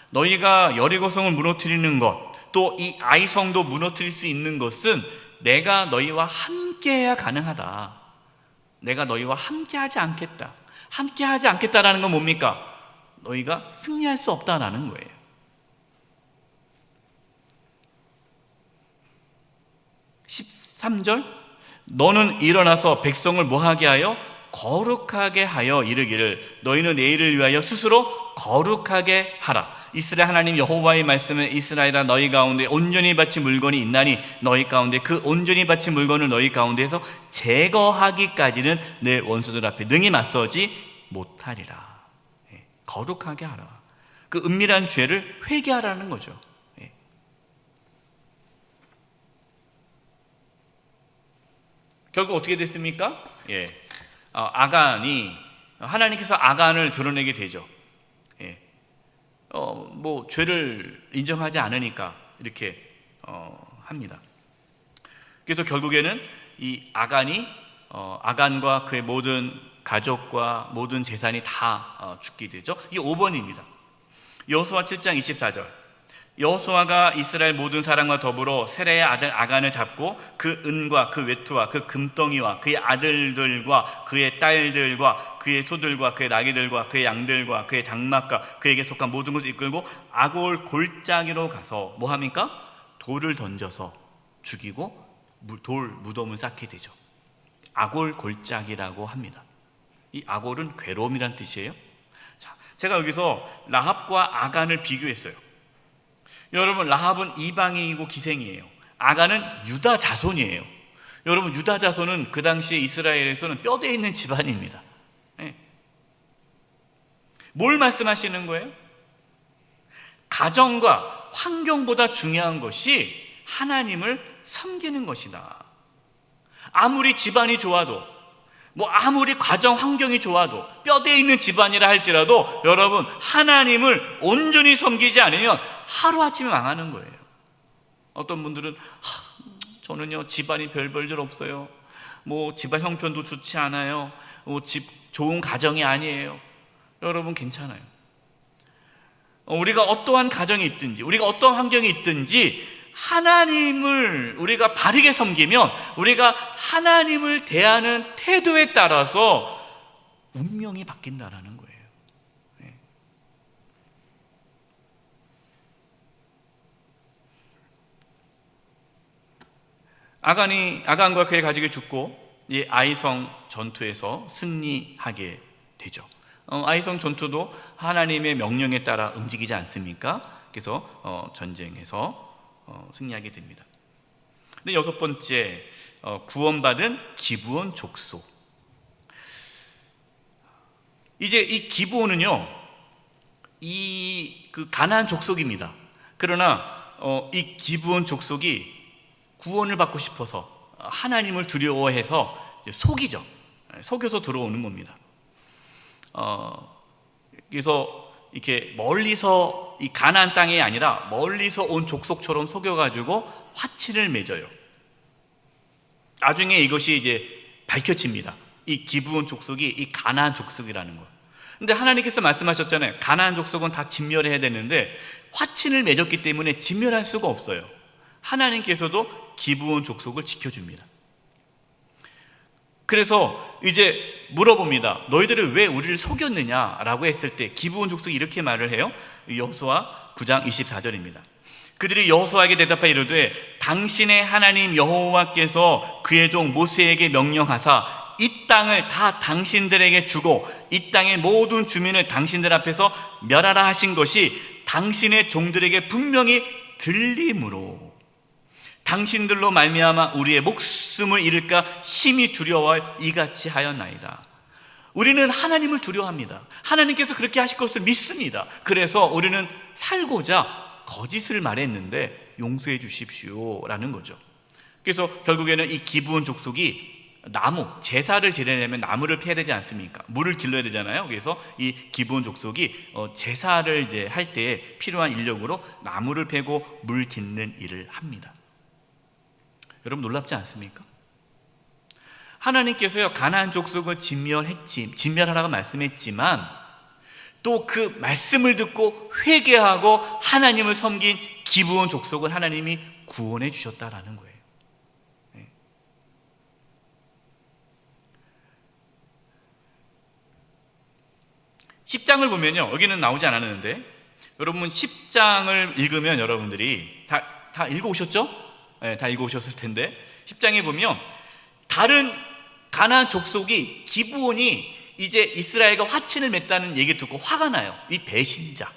너희가 여리고성을 무너뜨리는 것, 또 이 아이성도 무너뜨릴 수 있는 것은 내가 너희와 함께해야 가능하다. 내가 너희와 함께하지 않겠다. 함께하지 않겠다라는 건 뭡니까? 너희가 승리할 수 없다라는 거예요. (13절) 너는 일어나서 백성을 뭐하게 하여? 거룩하게 하여 이르기를 너희는 내일을 위하여 스스로 거룩하게 하라. 이스라엘 하나님 여호와의 말씀은 이스라엘아 너희 가운데 온전히 바친 물건이 있나니 너희 가운데 그 온전히 바친 물건을 너희 가운데에서 제거하기까지는 내 원수들 앞에 능히 맞서지 못하리라. 거룩하게 하라. 그 은밀한 죄를 회개하라는 거죠. 결국 어떻게 됐습니까? 아간이 하나님께서 아간을 드러내게 되죠. 뭐 죄를 인정하지 않으니까 이렇게 합니다. 그래서 결국에는 이 아간이 아간과 그의 모든 가족과 모든 재산이 다 죽게 되죠. 이게 5번입니다. 여호수아 7장 24절. 여호수아가 이스라엘 모든 사람과 더불어 세라의 아들 아간을 잡고 그 은과 그 외투와 그 금덩이와 그의 아들들과 그의 딸들과 그의 소들과 그의 나귀들과 그의 양들과 그의 장막과 그에게 속한 모든 것을 이끌고 아골 골짜기로 가서 뭐합니까? 돌을 던져서 죽이고 돌 무덤을 쌓게 되죠. 아골 골짜기라고 합니다. 이 아골은 괴로움이란 뜻이에요. 자, 제가 여기서 라합과 아간을 비교했어요. 여러분 라합은 이방인이고 기생이에요. 아간은 유다 자손이에요. 여러분 유다 자손은 그 당시에 이스라엘에서는 뼈대 있는 집안입니다. 뭘 말씀하시는 거예요? 가정과 환경보다 중요한 것이 하나님을 섬기는 것이다. 아무리 집안이 좋아도 아무리 가정 환경이 좋아도 뼈대 있는 집안이라 할지라도 여러분 하나님을 온전히 섬기지 않으면 하루아침에 망하는 거예요. 어떤 분들은 저는요 집안이 별 일 없어요. 집안 형편도 좋지 않아요. 좋은 가정이 아니에요. 여러분 괜찮아요. 우리가 어떠한 가정이 있든지 우리가 어떠한 환경이 있든지 하나님을 우리가 바르게 섬기면 우리가 하나님을 대하는 태도에 따라서 운명이 바뀐다라는 거예요. 아간과 그의 가족이 죽고 이 아이성 전투에서 승리하게 되죠. 아이성 전투도 하나님의 명령에 따라 움직이지 않습니까? 그래서 전쟁에서 승리하게 됩니다. 근데 여섯 번째, 구원받은 기브온 족속. 이제 이 기브온은요, 그 가나안 족속입니다. 그러나 이 기브온 족속이 구원을 받고 싶어서 하나님을 두려워해서 속이죠. 속여서 들어오는 겁니다. 그래서 이렇게 멀리서 이 가나안 땅이 아니라 멀리서 온 족속처럼 속여가지고 화친을 맺어요. 나중에 이것이 이제 밝혀집니다. 이 기브온 족속이 이 가나안 족속이라는 거. 근데 하나님께서 말씀하셨잖아요. 가나안 족속은 다 진멸해야 되는데 화친을 맺었기 때문에 진멸할 수가 없어요. 하나님께서도 기브온 족속을 지켜줍니다. 그래서 이제 물어봅니다. 너희들은 왜 우리를 속였느냐라고 했을 때 기브온 족속이 이렇게 말을 해요. 여호수아 9장 24절입니다. 그들이 여호수아에게 대답하여 이르되 당신의 하나님 여호와께서 그의 종 모세에게 명령하사 이 땅을 다 당신들에게 주고 이 땅의 모든 주민을 당신들 앞에서 멸하라 하신 것이 당신의 종들에게 분명히 들림으로 당신들로 말미암아 우리의 목숨을 잃을까 심히 두려워 이같이 하였나이다. 우리는 하나님을 두려워합니다. 하나님께서 그렇게 하실 것을 믿습니다. 그래서 우리는 살고자 거짓을 말했는데 용서해 주십시오라는 거죠. 그래서 결국에는 이 기브온 족속이 나무, 제사를 지내려면 나무를 피해야 되지 않습니까? 물을 길러야 되잖아요. 그래서 이 기브온 족속이 제사를 이제 할 때 필요한 인력으로 나무를 패고 물 깃는 일을 합니다. 여러분 놀랍지 않습니까? 하나님께서요 가나안 족속을 진멸하라고 말씀했지만 또 그 말씀을 듣고 회개하고 하나님을 섬긴 기브온 족속을 하나님이 구원해 주셨다라는 거예요. 10장을 보면요, 여기는 나오지 않았는데 여러분 10장을 읽으면 여러분들이 다 읽어오셨죠? 네, 다 읽어오셨을 텐데 10장에 보면 다른 가나안 족속이 기브온이 이제 이스라엘과 화친을 맺다는 얘기 듣고 화가 나요. 이 배신자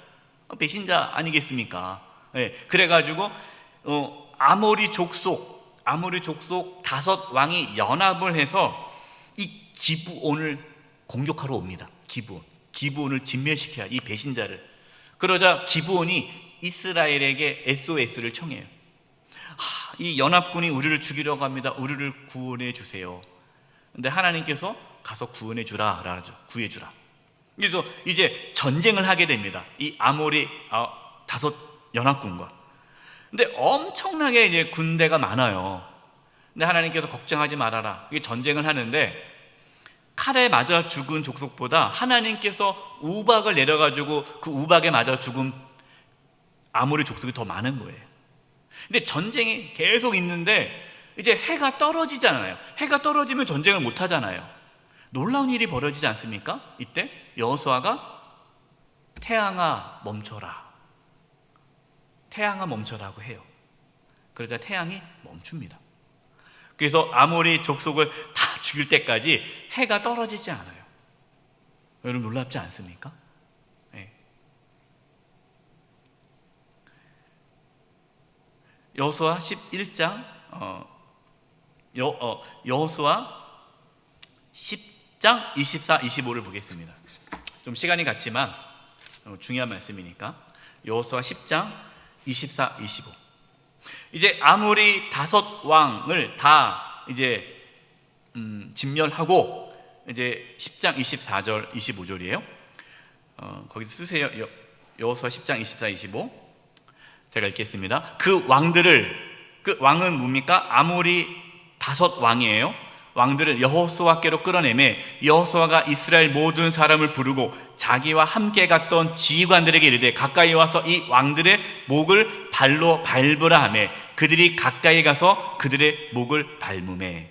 아니겠습니까? 네, 그래가지고 아모리 족속 5 왕이 연합을 해서 이 기브온을 공격하러 옵니다. 기브온을 진멸시켜야 이 배신자를. 그러자 기브온이 이스라엘에게 SOS를 청해요. 이 연합군이 우리를 죽이려고 합니다. 우리를 구원해 주세요. 근데 하나님께서 가서 구원해 주라, 구해주라. 그래서 이제 전쟁을 하게 됩니다. 이 아모리 5 연합군과. 근데 엄청나게 이제 군대가 많아요. 근데 하나님께서 걱정하지 말아라. 이게 전쟁을 하는데 칼에 맞아 죽은 족속보다 하나님께서 우박을 내려가지고 그 우박에 맞아 죽은 아모리 족속이 더 많은 거예요. 근데 전쟁이 계속 있는데 이제 해가 떨어지잖아요. 해가 떨어지면 전쟁을 못 하잖아요. 놀라운 일이 벌어지지 않습니까? 이때 여호수아가 태양아 멈춰라고 해요. 그러자 태양이 멈춥니다. 그래서 아모리 족속을 다 죽일 때까지 해가 떨어지지 않아요. 여러분 놀랍지 않습니까? 네. 여호수아 11장 여호수아 10장 24, 25를 보겠습니다. 좀 시간이 갔지만 중요한 말씀이니까 여호수아 10장 24, 25. 이제 아모리 5 왕을 다 이제 진멸하고 이제 10장 24절 25절이에요. 거기 쓰세요. 여호수아 10장 24, 25. 제가 읽겠습니다. 그 왕은 뭡니까? 아모리 5 왕이에요. 왕들을 여호수아께로 끌어내매 여호수아가 이스라엘 모든 사람을 부르고 자기와 함께 갔던 지휘관들에게 이르되 가까이 와서 이 왕들의 목을 발로 밟으라 하며 그들이 가까이 가서 그들의 목을 밟으매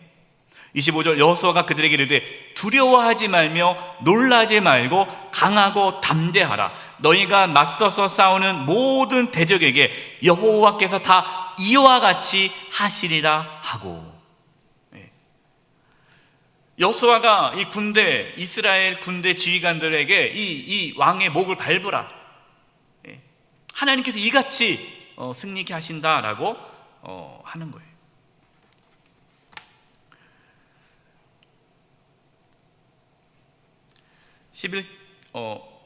25절 여호수아가 그들에게 이르되 두려워하지 말며 놀라지 말고 강하고 담대하라. 너희가 맞서서 싸우는 모든 대적에게 여호와께서 다 이와 같이 하시리라 하고. 여호수아가 이 군대, 이스라엘 군대 지휘관들에게 이 왕의 목을 밟으라, 하나님께서 이같이 승리케 하신다라고 하는 거예요.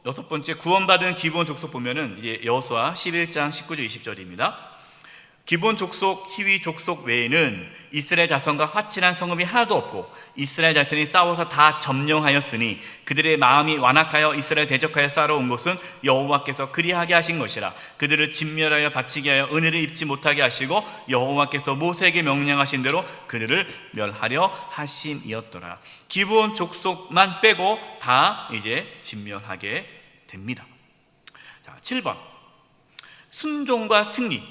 6번째 구원받은 기본 족속 보면은 이제 여호수아 11장 19절 20절입니다. 기본 족속, 희위 족속 외에는 이스라엘 자손과 화친한 성읍이 하나도 없고 이스라엘 자손이 싸워서 다 점령하였으니 그들의 마음이 완악하여 이스라엘 대적하여 싸러온 것은 여호와께서 그리하게 하신 것이라. 그들을 진멸하여 바치게 하여 은혜를 입지 못하게 하시고 여호와께서 모세에게 명령하신 대로 그들을 멸하려 하심이었더라. 기본 족속만 빼고 다 이제 진멸하게 됩니다. 자, 7번 순종과 승리.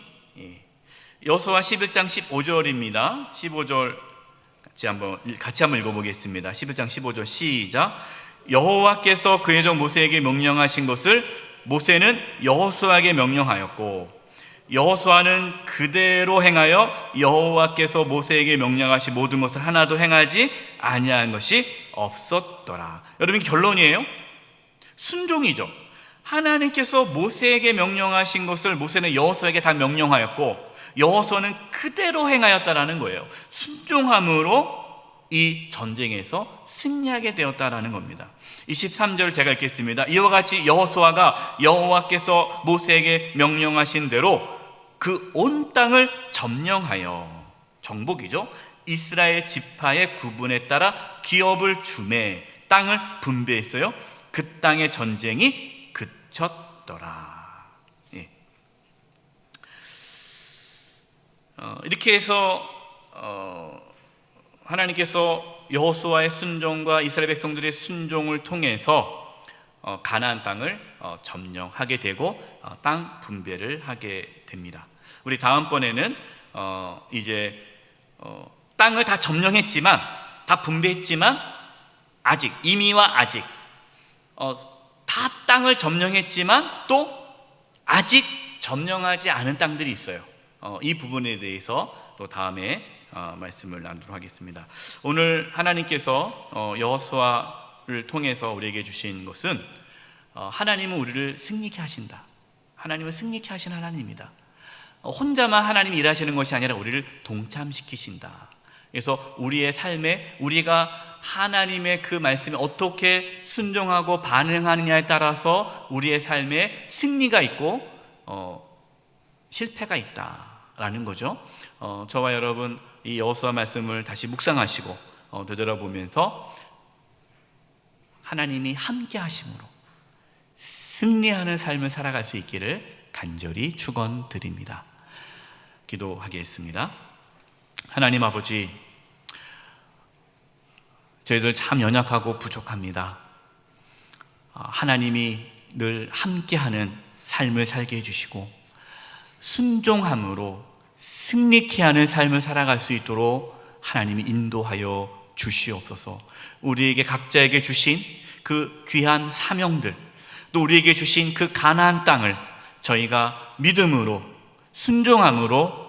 여호수아 11장 15절입니다. 15절 같이 한번 읽어보겠습니다. 11장 15절 시작. 여호와께서 그의 종 모세에게 명령하신 것을 모세는 여호수아에게 명령하였고 여호수아는 그대로 행하여 여호와께서 모세에게 명령하신 모든 것을 하나도 행하지 아니한 것이 없었더라. 여러분, 결론이에요. 순종이죠. 하나님께서 모세에게 명령하신 것을 모세는 여호수아에게 다 명령하였고 여호수아는 그대로 행하였다라는 거예요. 순종함으로 이 전쟁에서 승리하게 되었다라는 겁니다. 23절 제가 읽겠습니다. 이와 같이 여호수아가 여호와께서 모세에게 명령하신 대로 그 온 땅을 점령하여, 정복이죠, 이스라엘 지파의 구분에 따라 기업을 주매 땅을 분배했어요. 그 땅의 전쟁이 그쳤더라. 이렇게 해서 하나님께서 여호수아의 순종과 이스라엘 백성들의 순종을 통해서 가나안 땅을 점령하게 되고 땅 분배를 하게 됩니다. 우리 다음번에는 이제 땅을 다 점령했지만, 다 분배했지만 아직, 이미와 아직, 다 땅을 점령했지만 또 아직 점령하지 않은 땅들이 있어요. 이 부분에 대해서 또 다음에 말씀을 나누도록 하겠습니다. 오늘 하나님께서 여호수아를 통해서 우리에게 주신 것은 하나님은 우리를 승리케 하신다. 하나님은 승리케 하신 하나님입니다. 혼자만 하나님이 일하시는 것이 아니라 우리를 동참시키신다. 그래서 우리의 삶에 우리가 하나님의 그 말씀에 어떻게 순종하고 반응하느냐에 따라서 우리의 삶에 승리가 있고 실패가 있다라는 거죠. 저와 여러분 이 여호수아 말씀을 다시 묵상하시고 되돌아보면서 하나님이 함께 하심으로 승리하는 삶을 살아갈 수 있기를 간절히 축원드립니다. 기도하겠습니다. 하나님 아버지, 저희들 참 연약하고 부족합니다. 하나님이 늘 함께하는 삶을 살게 해주시고 순종함으로 승리케 하는 삶을 살아갈 수 있도록 하나님이 인도하여 주시옵소서. 우리에게 각자에게 주신 그 귀한 사명들, 또 우리에게 주신 그 가나안 땅을 저희가 믿음으로, 순종함으로,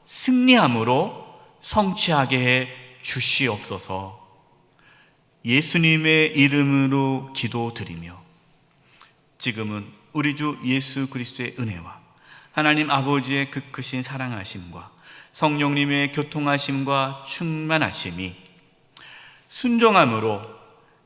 승리함으로 성취하게 해 주시옵소서. 예수님의 이름으로 기도드리며 지금은 우리 주 예수 그리스도의 은혜와 하나님 아버지의 그 크신 사랑하심과 성령님의 교통하심과 충만하심이 순종함으로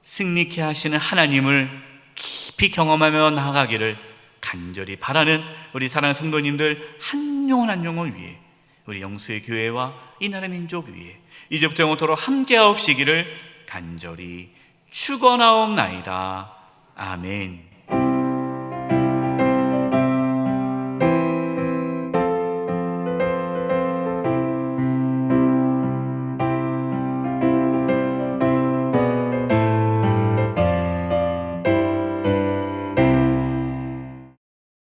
승리케 하시는 하나님을 깊이 경험하며 나아가기를 간절히 바라는 우리 사랑하는 성도님들 한 영혼 한 영혼 위해, 우리 영수의 교회와 이 나라 민족 위해 이제부터 영원토록 함께하옵시기를 간절히 축원하옵나이다. 아멘.